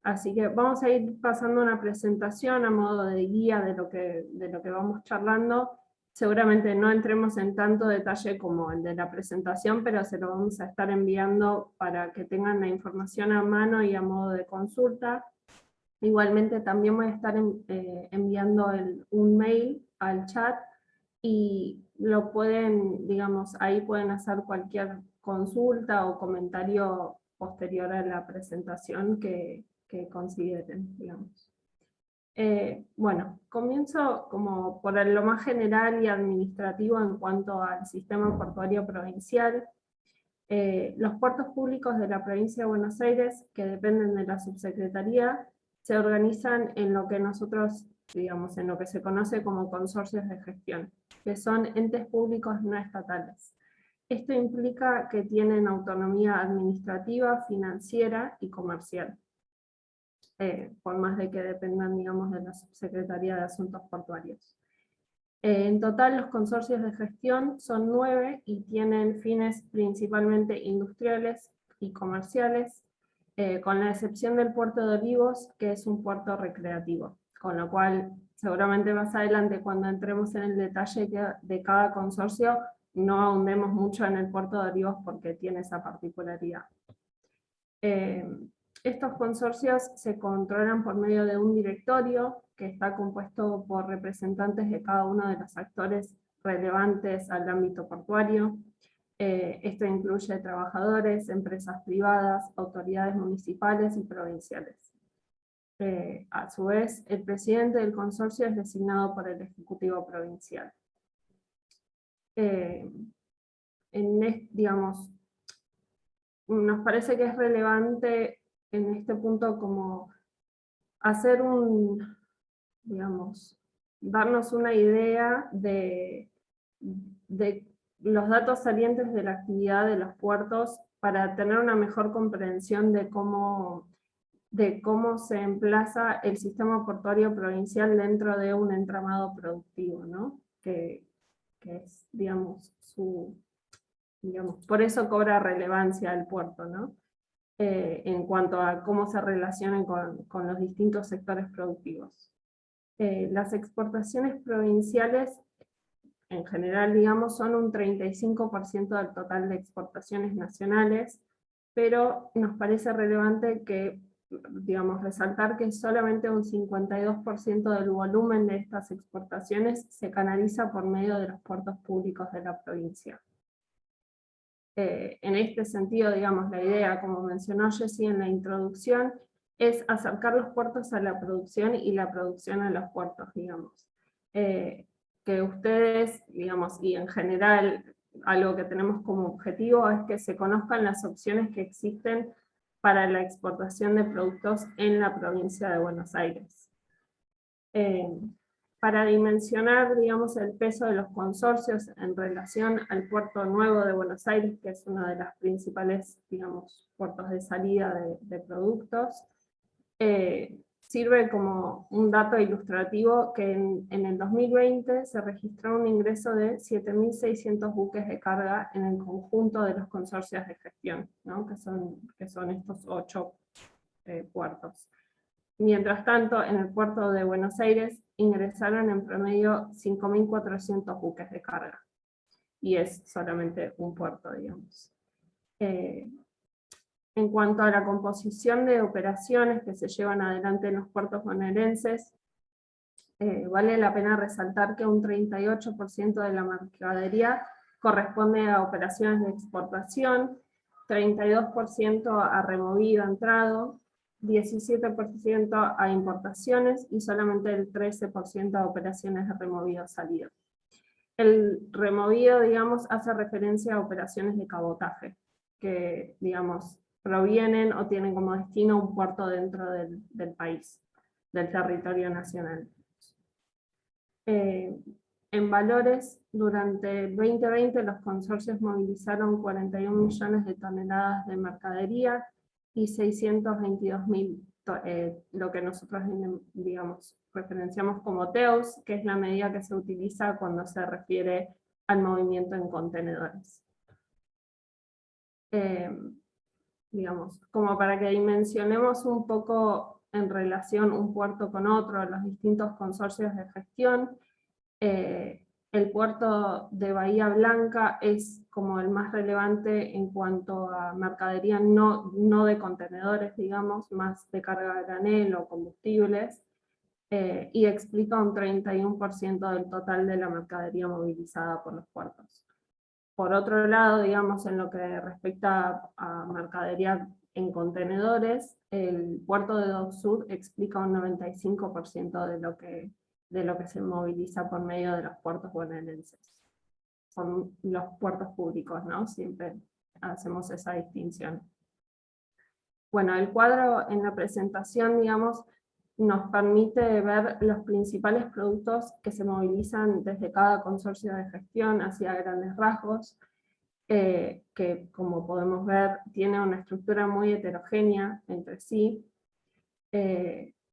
Así que vamos a ir pasando una presentación a modo de guía de lo que vamos charlando. Seguramente no entremos en tanto detalle como el de la presentación, pero se lo vamos a estar enviando para que tengan la información a mano y a modo de consulta. Igualmente también voy a estar enviando un mail al chat y lo pueden, digamos, ahí pueden hacer cualquier consulta o comentario posterior a la presentación que consideren, digamos. Bueno, comienzo como por lo más general y administrativo en cuanto al sistema portuario provincial. Los puertos públicos de la provincia de Buenos Aires, que dependen de la subsecretaría, se organizan en lo que nosotros, digamos, en lo que se conoce como consorcios de gestión, que son entes públicos no estatales. Esto implica que tienen autonomía administrativa, financiera y comercial, por más de que dependan, digamos, de la Subsecretaría de Asuntos Portuarios. En total, los consorcios de gestión son 9 y tienen fines principalmente industriales y comerciales, con la excepción del puerto de Olivos, que es un puerto recreativo, con lo cual seguramente más adelante cuando entremos en el detalle de cada consorcio, no ahondemos mucho en el puerto de Olivos porque tiene esa particularidad. Estos consorcios se controlan por medio de un directorio que está compuesto por representantes de cada uno de los actores relevantes al ámbito portuario. Esto incluye trabajadores, empresas privadas, autoridades municipales y provinciales. A su vez, el presidente del consorcio es designado por el Ejecutivo Provincial. Digamos, nos parece que es relevante en este punto como hacer digamos, darnos una idea de los datos salientes de la actividad de los puertos para tener una mejor comprensión de cómo se emplaza el sistema portuario provincial dentro de un entramado productivo, ¿no? Que es, digamos, por eso cobra relevancia el puerto, ¿no? En cuanto a cómo se relacionan con los distintos sectores productivos. Las exportaciones provinciales, en general, digamos, son un 35% del total de exportaciones nacionales, pero nos parece relevante que, digamos, resaltar que solamente un 52% del volumen de estas exportaciones se canaliza por medio de los puertos públicos de la provincia. En este sentido, digamos, la idea, como mencionó Jessy en la introducción, es acercar los puertos a la producción y la producción a los puertos, digamos. Que ustedes, digamos, y en general, algo que tenemos como objetivo es que se conozcan las opciones que existen para la exportación de productos en la provincia de Buenos Aires. Para dimensionar, digamos, el peso de los consorcios en relación al puerto nuevo de Buenos Aires, que es uno de los principales, digamos, puertos de salida de productos, sirve como un dato ilustrativo que en el 2020 se registró un ingreso de 7.600 buques de carga en el conjunto de los consorcios de gestión, ¿no? que son estos 8 puertos. Mientras tanto, en el puerto de Buenos Aires ingresaron en promedio 5.400 buques de carga, y es solamente un puerto, digamos. En cuanto a la composición de operaciones que se llevan adelante en los puertos bonaerenses, vale la pena resaltar que un 38% de la mercadería corresponde a operaciones de exportación, 32% a removido, entrado, 17% a importaciones y solamente el 13% a operaciones de removido, salido. El removido, digamos, hace referencia a operaciones de cabotaje, que, digamos, provienen o tienen como destino un puerto dentro del país, del territorio nacional. En valores, durante el 2020 los consorcios movilizaron 41 millones de toneladas de mercadería y 622.000, lo que nosotros, digamos, referenciamos como TEUs, que es la medida que se utiliza cuando se refiere al movimiento en contenedores. Digamos, como para que dimensionemos un poco en relación un puerto con otro, los distintos consorcios de gestión, el puerto de Bahía Blanca es como el más relevante en cuanto a mercadería no de contenedores, digamos, más de carga a granel o combustibles, y explica un 31% del total de la mercadería movilizada por los puertos. Por otro lado, digamos, en lo que respecta a mercadería en contenedores, el puerto de Dock Sud explica un 95% de lo que se moviliza por medio de los puertos bonaerenses. Son los puertos públicos, ¿no? Siempre hacemos esa distinción. Bueno, el cuadro en la presentación, digamos, nos permite ver los principales productos que se movilizan desde cada consorcio de gestión hacia grandes rasgos, que como podemos ver tiene una estructura muy heterogénea entre sí.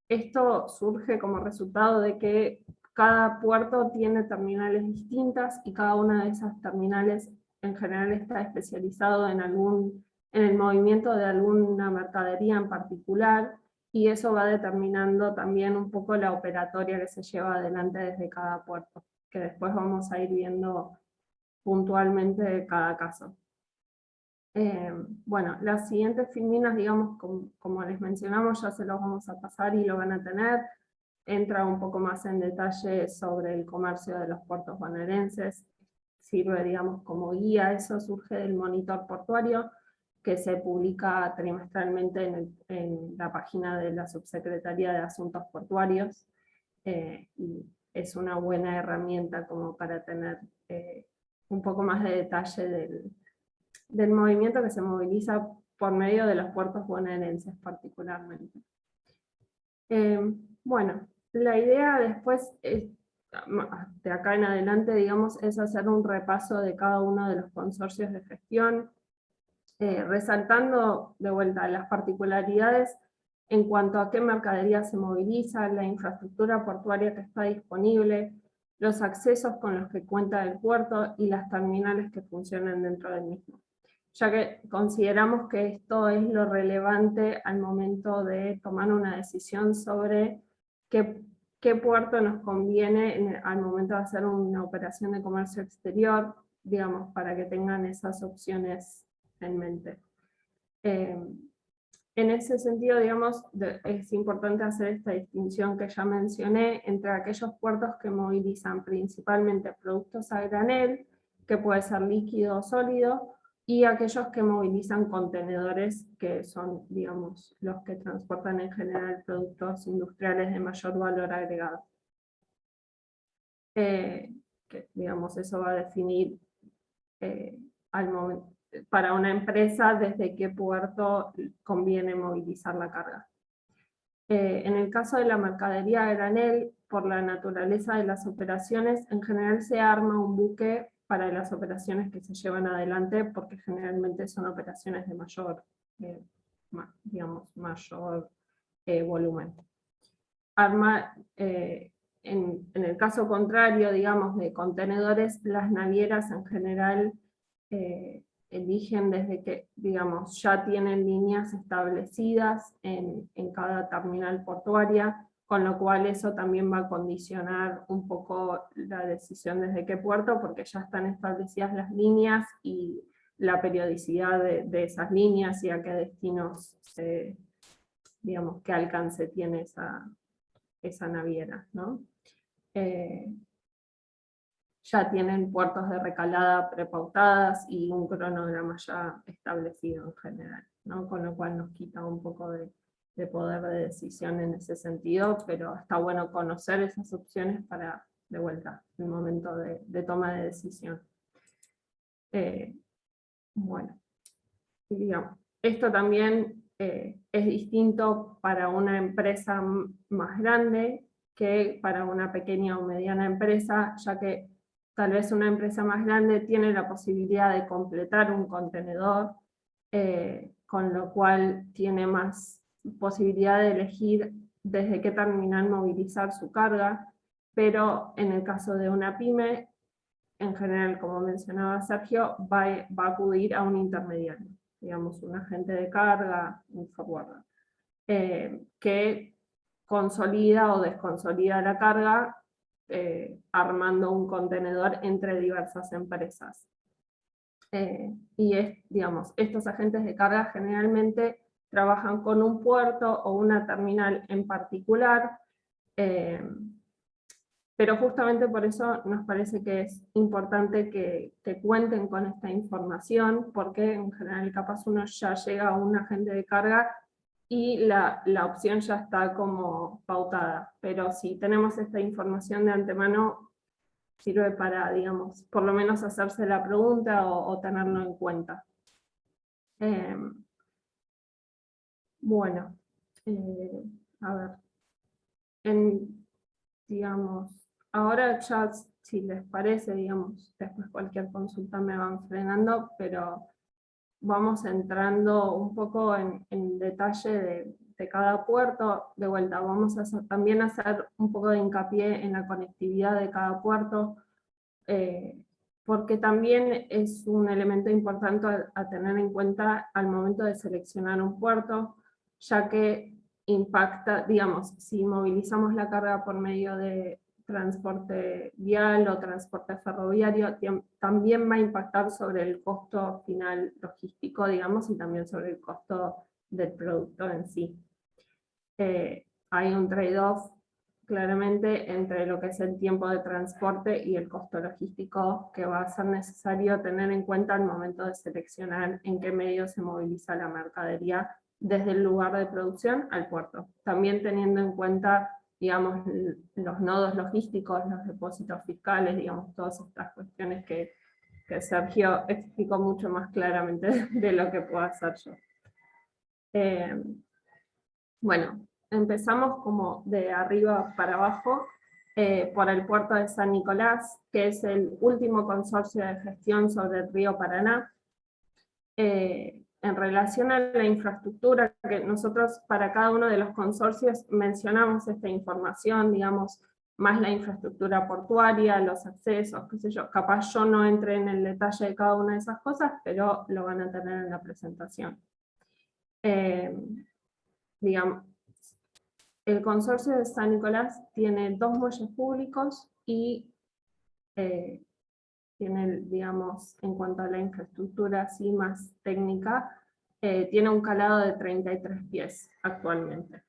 Esto surge como resultado de que cada puerto tiene terminales distintas y cada una de esas terminales en general está especializado en el movimiento de alguna mercadería en particular, y eso va determinando también un poco la operatoria que se lleva adelante desde cada puerto, que después vamos a ir viendo puntualmente cada caso. Bueno, las siguientes filminas, digamos, como les mencionamos, ya se los vamos a pasar y lo van a tener. Entra un poco más en detalle sobre el comercio de los puertos bonaerenses, sirve, digamos, como guía. Eso surge del monitor portuario, que se publica trimestralmente en la página de la Subsecretaría de Asuntos Portuarios, y es una buena herramienta como para tener un poco más de detalle del movimiento que se moviliza por medio de los puertos bonaerenses particularmente. Bueno, la idea después, de acá en adelante, digamos, es hacer un repaso de cada uno de los consorcios de gestión, resaltando de vuelta las particularidades en cuanto a qué mercadería se moviliza, la infraestructura portuaria que está disponible, los accesos con los que cuenta el puerto y las terminales que funcionan dentro del mismo, ya que consideramos que esto es lo relevante al momento de tomar una decisión sobre qué puerto nos conviene al momento de hacer una operación de comercio exterior, digamos, para que tengan esas opciones en mente. En ese sentido, digamos, es importante hacer esta distinción que ya mencioné entre aquellos puertos que movilizan principalmente productos a granel, que puede ser líquido o sólido, y aquellos que movilizan contenedores, que son, digamos, los que transportan en general productos industriales de mayor valor agregado. Que, digamos, eso va a definir al momento, para una empresa desde qué puerto conviene movilizar la carga. En el caso de la mercadería a granel, por la naturaleza de las operaciones, en general se arma un buque para las operaciones que se llevan adelante, porque generalmente son operaciones de mayor, digamos, mayor volumen. En el caso contrario, digamos, de contenedores, las navieras en general eligen desde que, digamos, ya tienen líneas establecidas en cada terminal portuaria, con lo cual eso también va a condicionar un poco la decisión desde qué puerto, porque ya están establecidas las líneas y la periodicidad de esas líneas y a qué destinos, digamos, qué alcance tiene esa naviera, ¿no? Ya tienen puertos de recalada prepautadas y un cronograma ya establecido en general, ¿no? Con lo cual nos quita un poco de poder de decisión en ese sentido, pero está bueno conocer esas opciones para, de vuelta, el momento de toma de decisión. Bueno, y digamos, esto también es distinto para una empresa más grande que para una pequeña o mediana empresa, ya que tal vez una empresa más grande tiene la posibilidad de completar un contenedor, con lo cual tiene más posibilidad de elegir desde qué terminal movilizar su carga, pero en el caso de una pyme, en general, como mencionaba Sergio, va a acudir a un intermediario, digamos un agente de carga, un forwarder, que consolida o desconsolida la carga armando un contenedor entre diversas empresas. Digamos, estos agentes de carga generalmente trabajan con un puerto o una terminal en particular, pero justamente por eso nos parece que es importante que cuenten con esta información, porque en general capaz uno ya llega a un agente de carga y la opción ya está como pautada, pero si tenemos esta información de antemano, sirve para, digamos, por lo menos hacerse la pregunta o tenerlo en cuenta. Bueno, a ver, digamos, ahora ya, si les parece, digamos, después cualquier consulta me van frenando, pero vamos entrando un poco en detalle de cada puerto. De vuelta, vamos a también hacer un poco de hincapié en la conectividad de cada puerto, porque también es un elemento importante a tener en cuenta al momento de seleccionar un puerto, ya que impacta, digamos, si movilizamos la carga por medio de transporte vial o transporte ferroviario, también va a impactar sobre el costo final logístico, digamos, y también sobre el costo del producto en sí. Hay un trade-off claramente entre lo que es el tiempo de transporte y el costo logístico que va a ser necesario tener en cuenta al momento de seleccionar en qué medio se moviliza la mercadería desde el lugar de producción al puerto. También teniendo en cuenta, digamos, los nodos logísticos, los depósitos fiscales, digamos, todas estas cuestiones que Sergio explicó mucho más claramente de lo que puedo hacer yo. Bueno, empezamos como de arriba para abajo, por el puerto de San Nicolás, que es el último consorcio de gestión sobre el río Paraná. En relación a la infraestructura, que nosotros para cada uno de los consorcios mencionamos esta información, digamos, más la infraestructura portuaria, los accesos, qué sé yo, capaz yo no entré en el detalle de cada una de esas cosas, pero lo van a tener en la presentación. Digamos, el consorcio de San Nicolás tiene 2 muelles públicos y tiene, digamos, en cuanto a la infraestructura así más técnica, tiene un calado de 33 pies actualmente.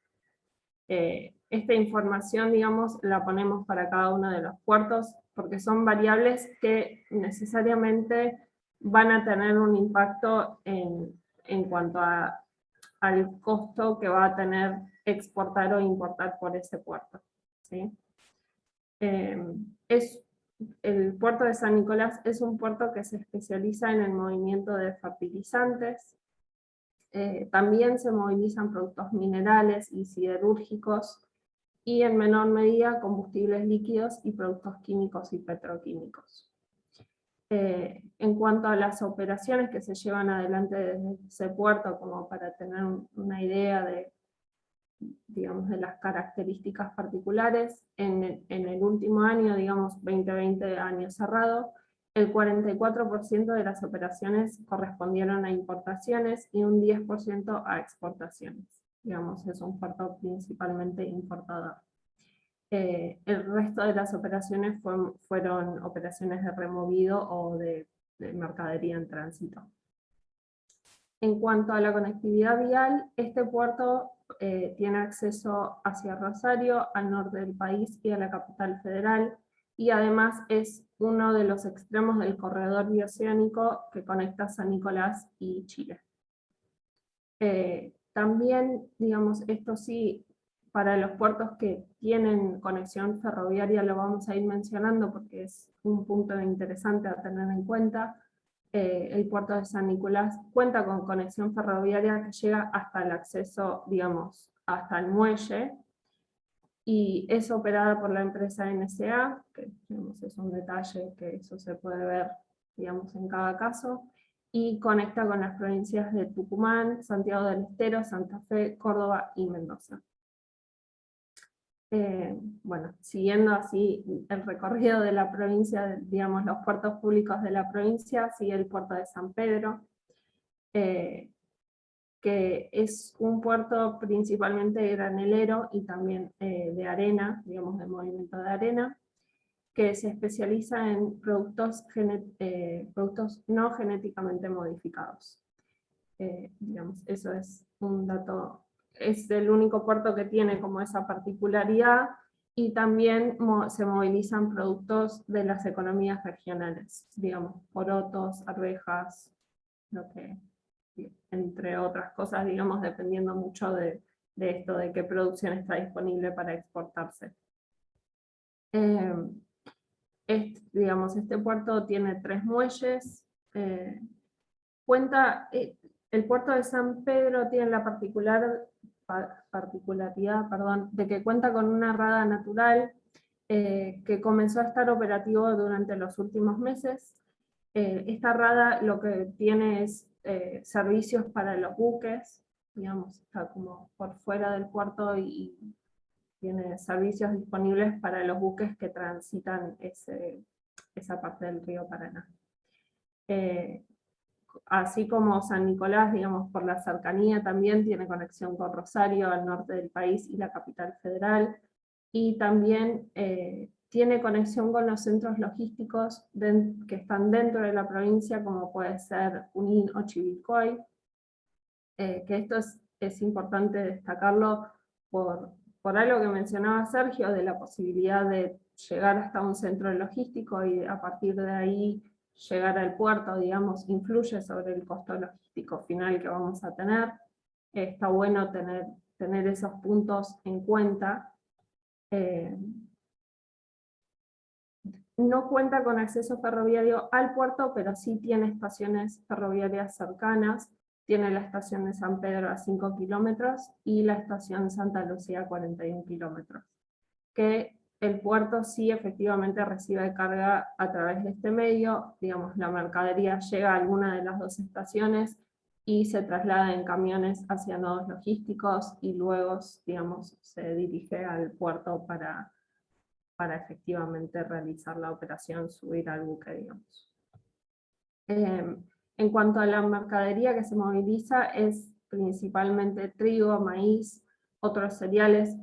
Esta información, digamos, la ponemos para cada uno de los puertos, porque son variables que necesariamente van a tener un impacto en cuanto al costo que va a tener exportar o importar por ese puerto, ¿sí? El puerto de San Nicolás es un puerto que se especializa en el movimiento de fertilizantes. También se movilizan productos minerales y siderúrgicos, y en menor medida combustibles líquidos y productos químicos y petroquímicos. En cuanto a las operaciones que se llevan adelante desde ese puerto, como para tener una idea de, digamos, de las características particulares, en el último año, digamos 2020 año cerrado, el 44% de las operaciones correspondieron a importaciones y un 10% a exportaciones. Digamos, es un puerto principalmente importador. El resto de las operaciones fueron operaciones de removido o de mercadería en tránsito. En cuanto a la conectividad vial, este puerto tiene acceso hacia Rosario, al norte del país y a la capital federal, y además es uno de los extremos del corredor bioceánico que conecta San Nicolás y Chile. También, digamos, esto sí, para los puertos que tienen conexión ferroviaria lo vamos a ir mencionando porque es un punto interesante a tener en cuenta. El puerto de San Nicolás cuenta con conexión ferroviaria que llega hasta el acceso, digamos, hasta el muelle, y es operada por la empresa NSA, que digamos, es un detalle que eso se puede ver, digamos, en cada caso, y conecta con las provincias de Tucumán, Santiago del Estero, Santa Fe, Córdoba y Mendoza. Bueno, siguiendo así el recorrido de la provincia, digamos, los puertos públicos de la provincia, sigue el puerto de San Pedro, que es un puerto principalmente granelero y también de arena, digamos, de movimiento de arena, que se especializa en productos no genéticamente modificados. Digamos, eso es un dato. Es el único puerto que tiene como esa particularidad, y también se movilizan productos de las economías regionales, digamos, porotos, arvejas, entre otras cosas, digamos, dependiendo mucho de esto, de qué producción está disponible para exportarse. Digamos, este puerto tiene 3 muelles, el puerto de San Pedro tiene la particularidad de que cuenta con una rada natural que comenzó a estar operativo durante los últimos meses. Esta rada lo que tiene es servicios para los buques, digamos, está como por fuera del puerto y tiene servicios disponibles para los buques que transitan esa parte del río Paraná. Así como San Nicolás, digamos, por la cercanía también tiene conexión con Rosario, al norte del país, y la capital federal, y también tiene conexión con los centros logísticos que están dentro de la provincia, como puede ser Junín o Chivilcoy, que esto es importante destacarlo por algo que mencionaba Sergio, de la posibilidad de llegar hasta un centro logístico y a partir de ahí llegar al puerto, digamos, influye sobre el costo logístico final que vamos a tener. Está bueno tener esos puntos en cuenta. No cuenta con acceso ferroviario al puerto, pero sí tiene estaciones ferroviarias cercanas. Tiene la estación de San Pedro a 5 kilómetros y la estación Santa Lucía a 41 kilómetros. Que el puerto sí efectivamente recibe carga a través de este medio, digamos, la mercadería llega a alguna de las 2 estaciones y se traslada en camiones hacia nodos logísticos y luego, digamos, se dirige al puerto para efectivamente realizar la operación, subir al buque, digamos. En cuanto a la mercadería que se moviliza, es principalmente trigo, maíz, otros cereales,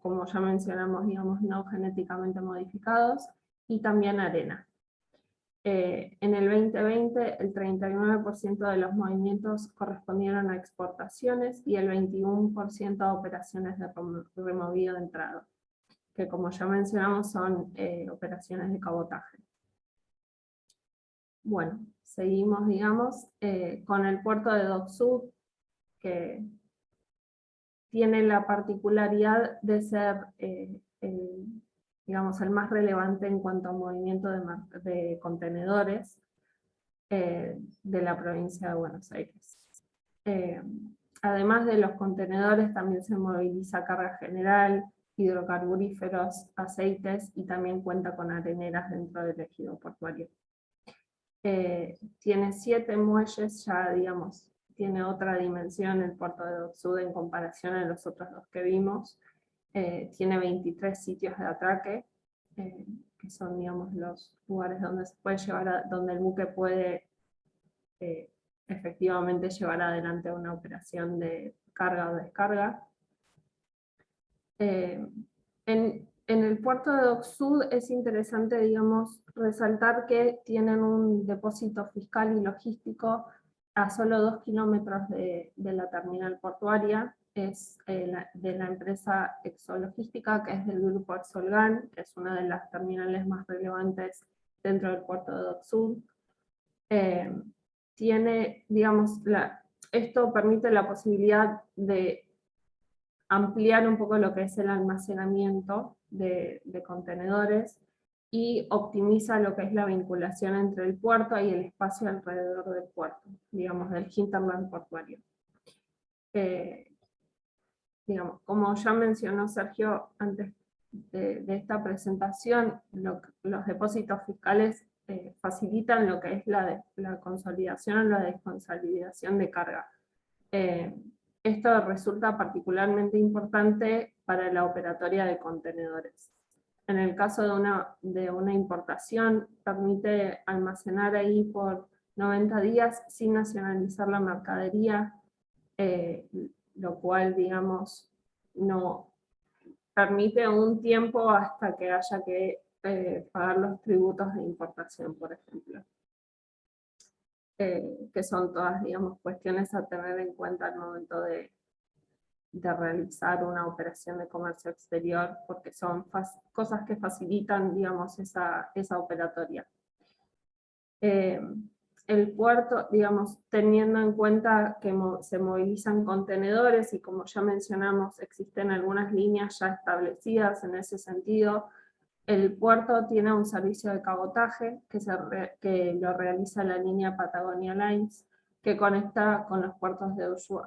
como ya mencionamos, digamos, no genéticamente modificados, y también arena. En el 2020, el 39% de los movimientos correspondieron a exportaciones y el 21% a operaciones de removido de entrada, que como ya mencionamos son operaciones de cabotaje. Bueno, seguimos, digamos, con el puerto de Dock Sud, que tiene la particularidad de ser digamos, el más relevante en cuanto a movimiento de contenedores de la provincia de Buenos Aires. Además de los contenedores, también se moviliza carga general, hidrocarburíferos, aceites, y también cuenta con areneras dentro del ejido portuario. Tiene 7 muelles, ya digamos, tiene otra dimensión el puerto de Dock Sud en comparación a los otros 2 que vimos. Tiene 23 sitios de atraque, que son, digamos, los lugares donde se puede llevar, donde el buque puede efectivamente llevar adelante una operación de carga o descarga. En el puerto de Dock Sud es interesante, digamos, resaltar que tienen un depósito fiscal y logístico a solo 2 kilómetros de la terminal portuaria. Es de la empresa Exologística, que es del grupo Exolgan, que es una de las terminales más relevantes dentro del puerto de Dock Sud. Tiene, digamos, esto permite la posibilidad de ampliar un poco lo que es el almacenamiento de contenedores y optimiza lo que es la vinculación entre el puerto y el espacio alrededor del puerto, digamos, del hinterland portuario. Digamos, como ya mencionó Sergio antes de esta presentación, los depósitos fiscales facilitan lo que es la consolidación o la desconsolidación de carga. Esto resulta particularmente importante para la operatoria de contenedores. En el caso de una importación, permite almacenar ahí por 90 días sin nacionalizar la mercadería, lo cual, digamos, no permite un tiempo hasta que haya que pagar los tributos de importación, por ejemplo. Que son todas, digamos, cuestiones a tener en cuenta al momento de realizar una operación de comercio exterior, porque son cosas que facilitan, digamos, esa operatoria. El puerto, digamos, teniendo en cuenta que se movilizan contenedores, y como ya mencionamos, existen algunas líneas ya establecidas en ese sentido. El puerto tiene un servicio de cabotaje que lo realiza la línea Patagonia Lines, que conecta con los puertos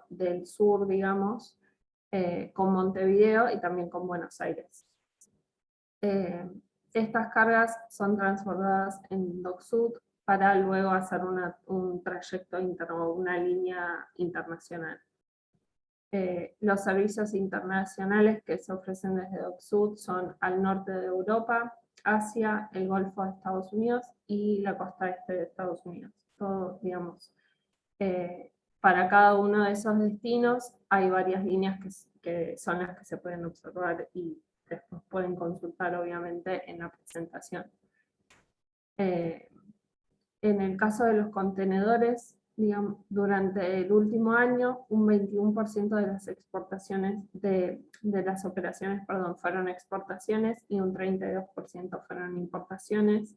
del sur, digamos, con Montevideo y también con Buenos Aires. Estas cargas son transbordadas en Dock Sud para luego hacer un trayecto interno, una línea internacional. Los servicios internacionales que se ofrecen desde Dock Sud son al norte de Europa, Asia, el Golfo de Estados Unidos y la costa este de Estados Unidos. Todo, digamos, para cada uno de esos destinos hay varias líneas que son las que se pueden observar y después pueden consultar obviamente en la presentación. En el caso de los contenedores, digamos, durante el último año, un 21% de las exportaciones, de las operaciones, perdón, fueron exportaciones y un 32% fueron importaciones,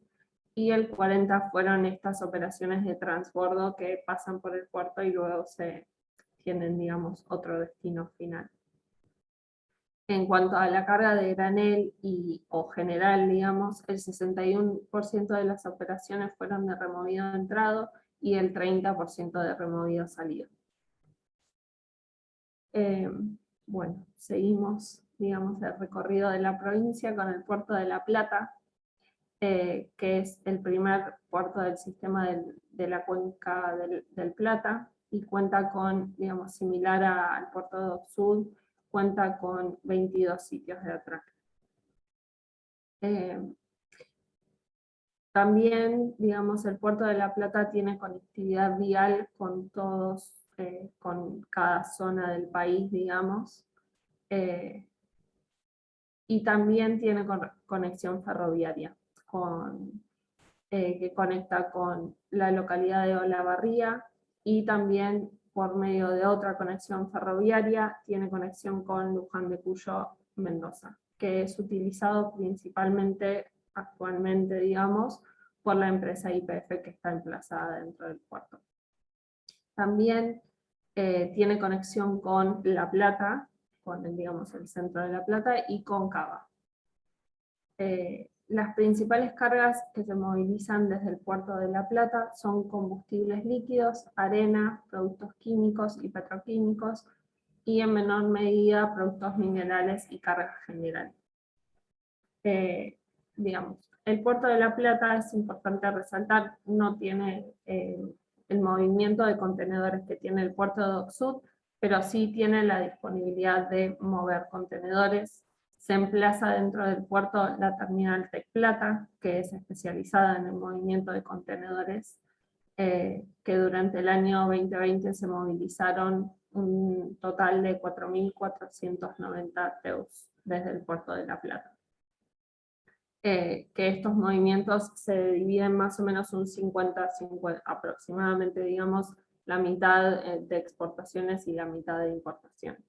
y el 40% fueron estas operaciones de transbordo que pasan por el puerto y luego tienen, digamos, otro destino final. En cuanto a la carga de granel o general, digamos, el 61% de las operaciones fueron de removido entrado y el 30% de removido salido. Bueno, seguimos, digamos, el recorrido de la provincia con el puerto de La Plata, que es el primer puerto del sistema de la cuenca del Plata, y cuenta con, digamos, similar al puerto de Dock Sud, cuenta con 22 sitios de atraque. También, digamos, el puerto de La Plata tiene conectividad vial con con cada zona del país, digamos, y también tiene conexión ferroviaria, que conecta con la localidad de Olavarría, y también por medio de otra conexión ferroviaria tiene conexión con Luján de Cuyo, Mendoza, que es utilizado principalmente actualmente, digamos, por la empresa YPF que está emplazada dentro del puerto. También tiene conexión con La Plata, digamos, el centro de La Plata, y con Cava. Las principales cargas que se movilizan desde el puerto de La Plata son combustibles líquidos, arena, productos químicos y petroquímicos, y en menor medida productos minerales y cargas generales. Digamos, el puerto de La Plata, es importante resaltar, no tiene el movimiento de contenedores que tiene el puerto de Dock Sud, pero sí tiene la disponibilidad de mover contenedores Se emplaza dentro del puerto la terminal Tec Plata, que es especializada en el movimiento de contenedores, que durante el año 2020 se movilizaron un total de 4.490 TEUs desde el puerto de La Plata. Que estos movimientos se dividen más o menos un 50-50, aproximadamente, digamos, la mitad de exportaciones y la mitad de importaciones.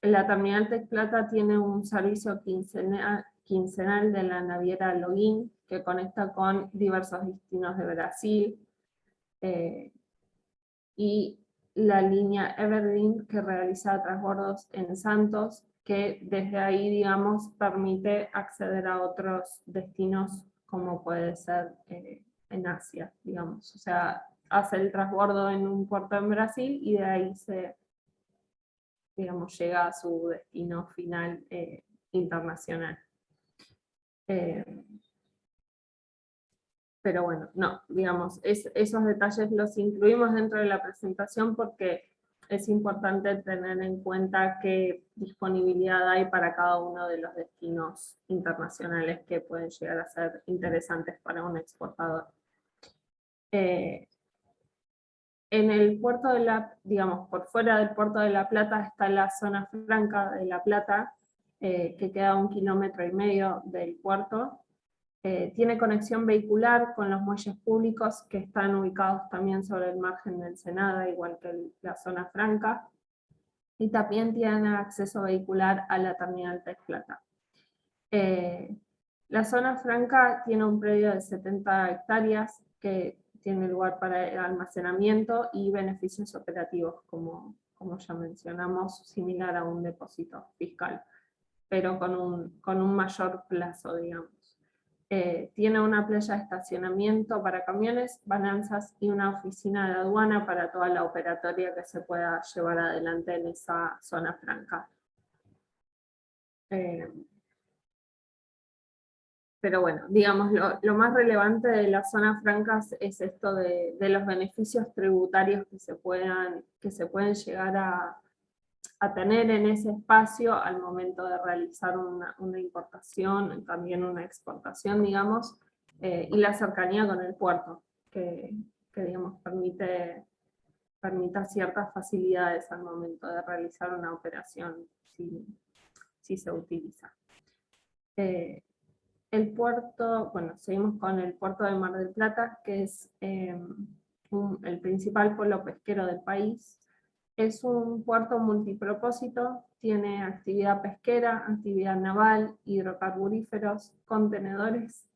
La terminal Tec Plata tiene un servicio quincenal de la naviera Login, que conecta con diversos destinos de Brasil, y la línea Evergreen, que realiza transbordos en Santos, que desde ahí, digamos, permite acceder a otros destinos, como puede ser en Asia, digamos. O sea, hace el transbordo en un puerto en Brasil y de ahí se, digamos, llega a su destino final internacional. Pero bueno, no, digamos, esos detalles los incluimos dentro de la presentación porque es importante tener en cuenta qué disponibilidad hay para cada uno de los destinos internacionales que pueden llegar a ser interesantes para un exportador. En el puerto de digamos, por fuera del puerto de La Plata está la zona franca de La Plata, que queda a 1,5 km del puerto. Tiene conexión vehicular con los muelles públicos que están ubicados también sobre el margen de Ensenada, igual que la zona franca, y también tiene acceso vehicular a la terminal Tec Plata. La zona franca tiene un predio de 70 hectáreas que tiene lugar para el almacenamiento y beneficios operativos, como ya mencionamos, similar a un depósito fiscal, pero con un mayor plazo, digamos. Tiene una playa de estacionamiento para camiones, balanzas y una oficina de aduana para toda la operatoria que se pueda llevar adelante en esa zona franca. Pero bueno, digamos, lo más relevante de las zonas francas es esto de los beneficios tributarios que se pueden llegar a tener en ese espacio al momento de realizar una importación, también una exportación, digamos, y la cercanía con el puerto, que digamos, permita ciertas facilidades al momento de realizar una operación, si se utiliza. El puerto, bueno, seguimos con el puerto de Mar del Plata, que es el principal polo pesquero del país. Es un puerto multipropósito, tiene actividad pesquera, actividad naval, hidrocarburíferos, contenedores,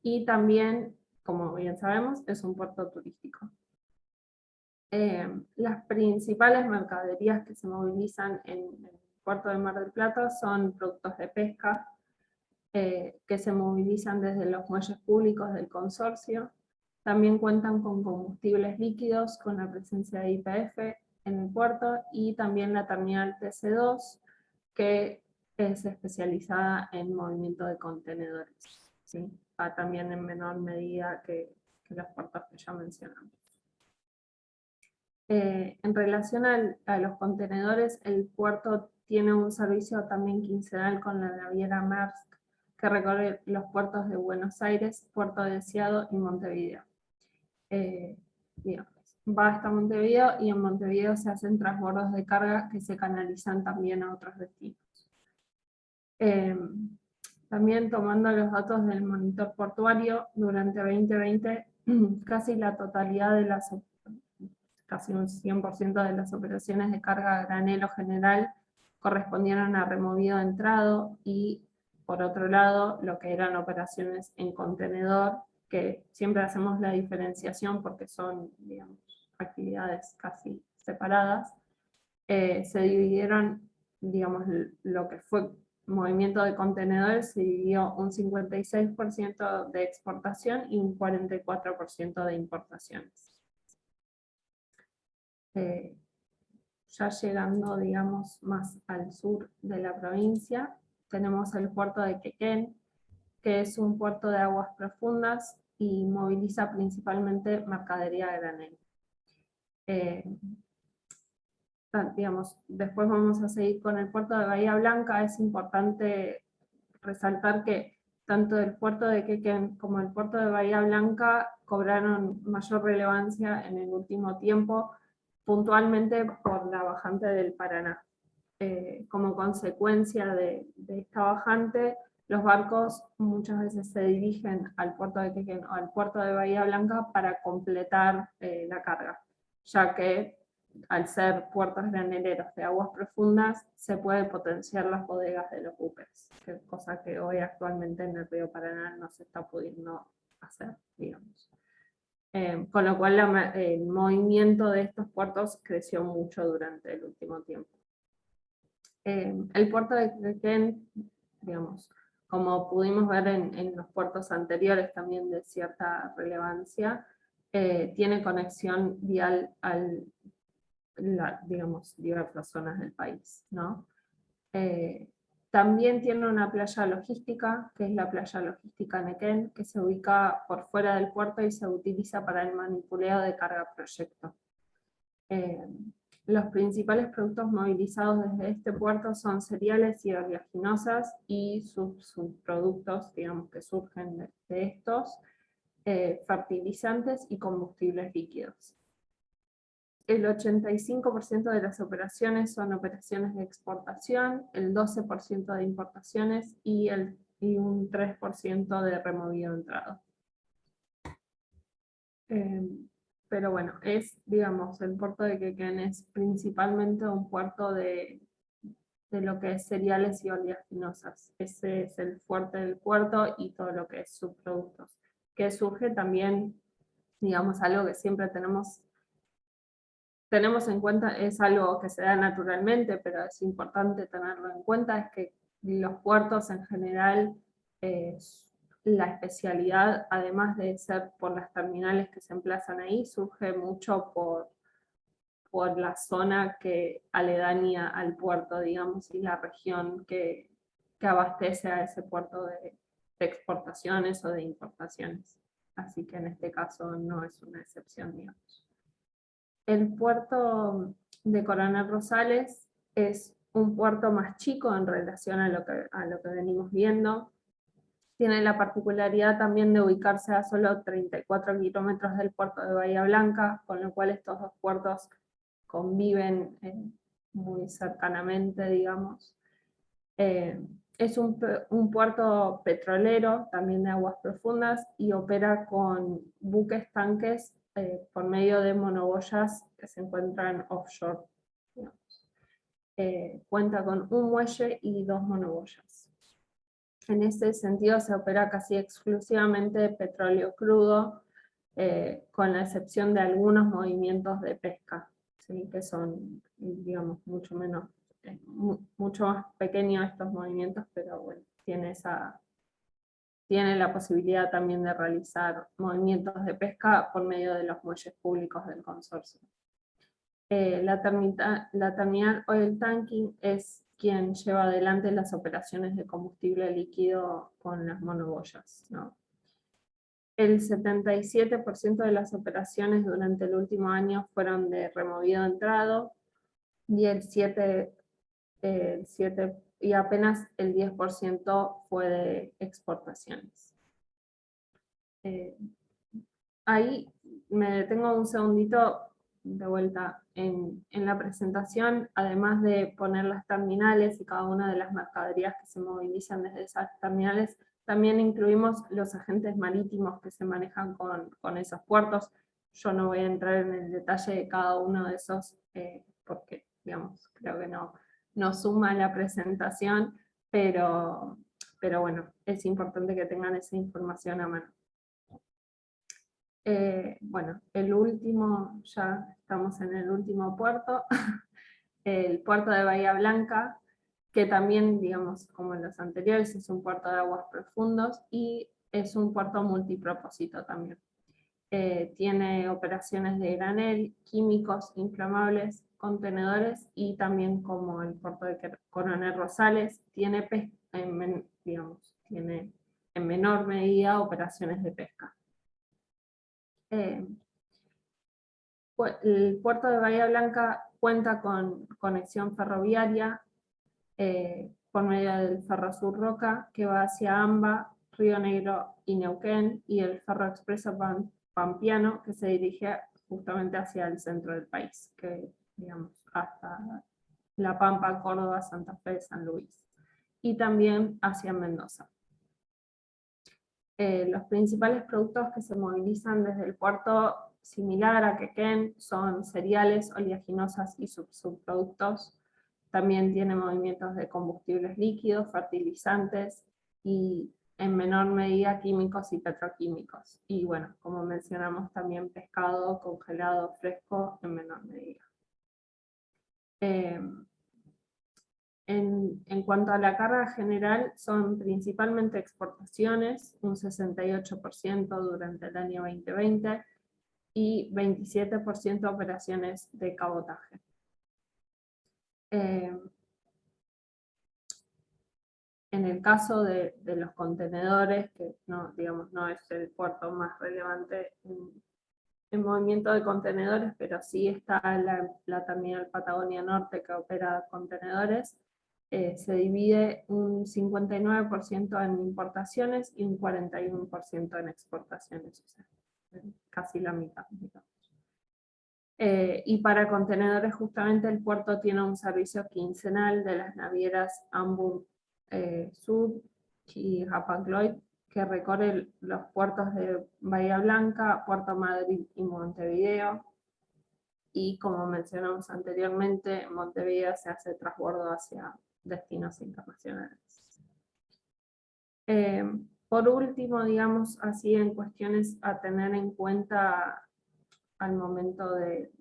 y también, como bien sabemos, es un puerto turístico. Las principales mercaderías que se movilizan en el puerto de Mar del Plata son productos de pesca, que se movilizan desde los muelles públicos del consorcio. También cuentan con combustibles líquidos, con la presencia de YPF en el puerto, y también la terminal TC2, que es especializada en movimiento de contenedores, ¿sí? También en menor medida que los puertos que ya mencionamos. En relación a los contenedores, el puerto tiene un servicio también quincenal con la naviera Maersk, que recorre los puertos de Buenos Aires, Puerto Deseado y Montevideo. Va hasta Montevideo, y en Montevideo se hacen transbordos de carga que se canalizan también a otros destinos. También, tomando los datos del monitor portuario, durante 2020 casi la totalidad de casi un 100% de las operaciones de carga a granelo general correspondieron a removido entrado, y por otro lado, lo que eran operaciones en contenedor, que siempre hacemos la diferenciación porque son, digamos, actividades casi separadas, se dividieron, digamos, lo que fue movimiento de contenedores se dividió un 56% de exportación y un 44% de importaciones. Ya llegando, digamos, más al sur de la provincia, tenemos el puerto de Quequén, que es un puerto de aguas profundas y moviliza principalmente mercadería a granel. digamos, después vamos a seguir con el puerto de Bahía Blanca. Es importante resaltar que tanto el puerto de Quequén como el puerto de Bahía Blanca cobraron mayor relevancia en el último tiempo, puntualmente por la bajante del Paraná. Como consecuencia de esta bajante, los barcos muchas veces se dirigen al puerto de Quequén o al puerto de Bahía Blanca para completar la carga, ya que al ser puertos graneleros de aguas profundas, se puede potenciar las bodegas de los buques, cosa que hoy actualmente en el río Paraná no se está pudiendo hacer, digamos. Con lo cual el movimiento de estos puertos creció mucho durante el último tiempo. El puerto de Quequén, digamos, como pudimos ver en los puertos anteriores también de cierta relevancia, tiene conexión vial digamos, diversas zonas del país, ¿no? También tiene una playa logística, que es la playa logística Nequén, que se ubica por fuera del puerto y se utiliza para el manipuleo de carga proyecto. Los principales productos movilizados desde este puerto son cereales y oleaginosas y sus subproductos, digamos, que surgen de estos, fertilizantes y combustibles líquidos. El 85% de las operaciones son operaciones de exportación, el 12% de importaciones y un 3% de removido entrado. Pero bueno, digamos, el puerto de Quequén es principalmente un puerto de lo que es cereales y oleaginosas. Ese es el fuerte del puerto y todo lo que es subproductos. Que surge también, digamos, algo que siempre tenemos en cuenta, es algo que se da naturalmente, pero es importante tenerlo en cuenta, es que los puertos en general, la especialidad, además de ser por las terminales que se emplazan ahí, surge mucho por la zona que aledaña al puerto, digamos, y la región que abastece a ese puerto de exportaciones o de importaciones. Así que en este caso no es una excepción, digamos. El puerto de Coronel Rosales es un puerto más chico en relación a lo que venimos viendo. Tiene la particularidad también de ubicarse a solo 34 kilómetros del puerto de Bahía Blanca, con lo cual estos dos puertos conviven muy cercanamente, digamos. Es un puerto petrolero, también de aguas profundas, y opera con buques tanques por medio de monoboyas que se encuentran offshore, digamos. Cuenta con un muelle y 2 monoboyas. En ese sentido se opera casi exclusivamente de petróleo crudo, con la excepción de algunos movimientos de pesca, ¿sí? Que son, digamos, mucho más pequeños estos movimientos, pero bueno, tiene la posibilidad también de realizar movimientos de pesca por medio de los muelles públicos del consorcio. La terminal Oil Tanking es quien lleva adelante las operaciones de combustible líquido con las monoboyas, ¿no? El 77% de las operaciones durante el último año fueron de removido entrado, y y apenas el 10% fue de exportaciones. Ahí me detengo un segundito de vuelta en la presentación. Además de poner las terminales y cada una de las mercaderías que se movilizan desde esas terminales, también incluimos los agentes marítimos que se manejan con esos puertos. Yo no voy a entrar en el detalle de cada uno de esos, porque, digamos, creo que no suma la presentación, pero bueno, es importante que tengan esa información a mano. Bueno, el último, ya estamos en el último puerto, el puerto de Bahía Blanca, que también, digamos, como en los anteriores, es un puerto de aguas profundos y es un puerto multipropósito también. Tiene operaciones de granel, químicos, inflamables, contenedores, y también, como el puerto de Coronel Rosales, tiene en menor medida operaciones de pesca. El puerto de Bahía Blanca cuenta con conexión ferroviaria por medio del Ferrosur Roca, que va hacia Amba, Río Negro y Neuquén, y el Ferroexpreso Pampeano, que se dirige justamente hacia el centro del país, que digamos hasta La Pampa, Córdoba, Santa Fe, San Luis, y también hacia Mendoza. Los principales productos que se movilizan desde el puerto, similar a Quequén, son cereales, oleaginosas y subproductos. También tiene movimientos de combustibles líquidos, fertilizantes y en menor medida químicos y petroquímicos. Y bueno, como mencionamos, también pescado congelado fresco en menor medida. En cuanto a la carga general, son principalmente exportaciones, un 68% durante el año 2020, y 27% operaciones de cabotaje. En el caso de los contenedores, que no, digamos, no es el puerto más relevante en movimiento de contenedores, pero sí está la terminal Patagonia Norte que opera contenedores, se divide un 59% en importaciones y un 41% en exportaciones, o sea, casi la mitad, digamos. Y para contenedores, justamente el puerto tiene un servicio quincenal de las navieras Hamburg Sud y Hapag-Lloyd, que recorre los puertos de Bahía Blanca, Puerto Madrid y Montevideo. Y como mencionamos anteriormente, en Montevideo se hace transbordo hacia destinos internacionales. Por último, digamos así, en cuestiones a tener en cuenta al momento de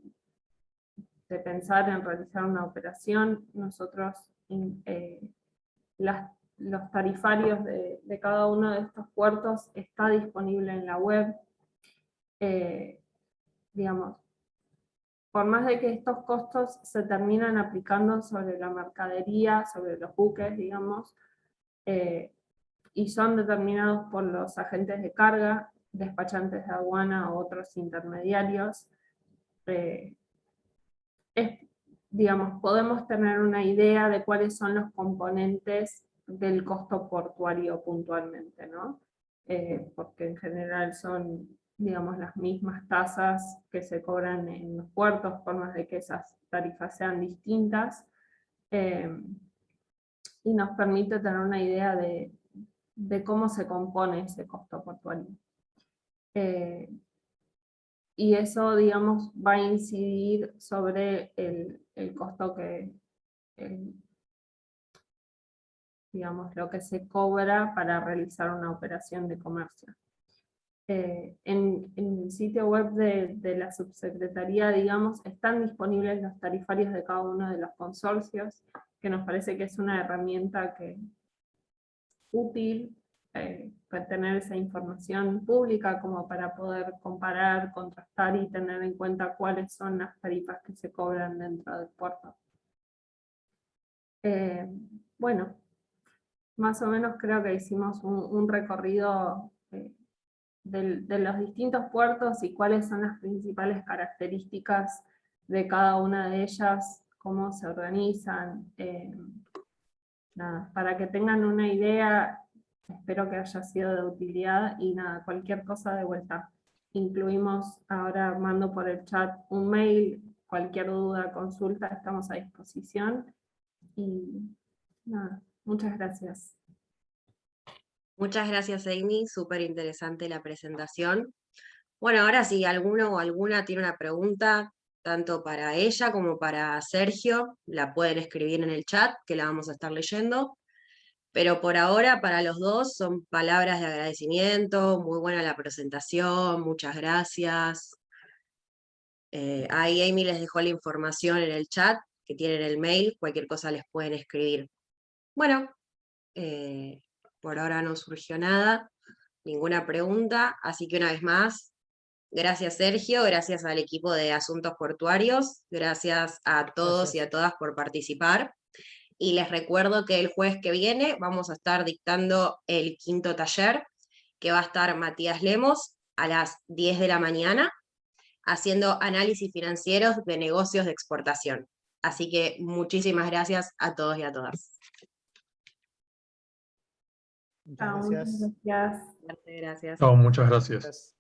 pensar en realizar una operación, nosotros los tarifarios de cada uno de estos puertos está disponible en la web. Digamos, por más de que estos costos se terminan aplicando sobre la mercadería, sobre los buques, digamos, y son determinados por los agentes de carga, despachantes de aduana o otros intermediarios, digamos, podemos tener una idea de cuáles son los componentes del costo portuario puntualmente, ¿no? Porque en general son, digamos, las mismas tasas que se cobran en los puertos, por más de que esas tarifas sean distintas, y nos permite tener una idea de cómo se compone ese costo portuario. Y eso, digamos, va a incidir sobre el costo que, digamos, lo que se cobra para realizar una operación de comercio. En el sitio web de la subsecretaría, digamos, están disponibles los tarifarios de cada uno de los consorcios, que nos parece que es una herramienta útil para tener esa información pública como para poder comparar, contrastar y tener en cuenta cuáles son las tarifas que se cobran dentro del puerto. Bueno, más o menos creo que hicimos un recorrido de los distintos puertos y cuáles son las principales características de cada una de ellas, cómo se organizan. Nada, para que tengan una idea, espero que haya sido de utilidad, y nada, cualquier cosa de vuelta. Incluimos ahora, mando por el chat un mail, cualquier duda, consulta, estamos a disposición. Y nada, muchas gracias. Muchas gracias, Amy, súper interesante la presentación. Bueno, ahora si alguno o alguna tiene una pregunta, tanto para ella como para Sergio, la pueden escribir en el chat, que la vamos a estar leyendo. Pero por ahora, para los dos, son palabras de agradecimiento, muy buena la presentación, muchas gracias. Ahí Amy les dejó la información en el chat, que tienen el mail, cualquier cosa les pueden escribir. Bueno, por ahora no surgió nada, ninguna pregunta, así que una vez más, gracias Sergio, gracias al equipo de Asuntos Portuarios, gracias a todos y a todas por participar. Y les recuerdo que el jueves que viene vamos a estar dictando el 5º taller, que va a estar Matías Lemos a las 10 de la mañana. haciendo análisis financieros de negocios de exportación. Así que muchísimas gracias a todos y a todas. Muchas Chao, gracias. muchas gracias. Gracias. No, muchas gracias. Gracias.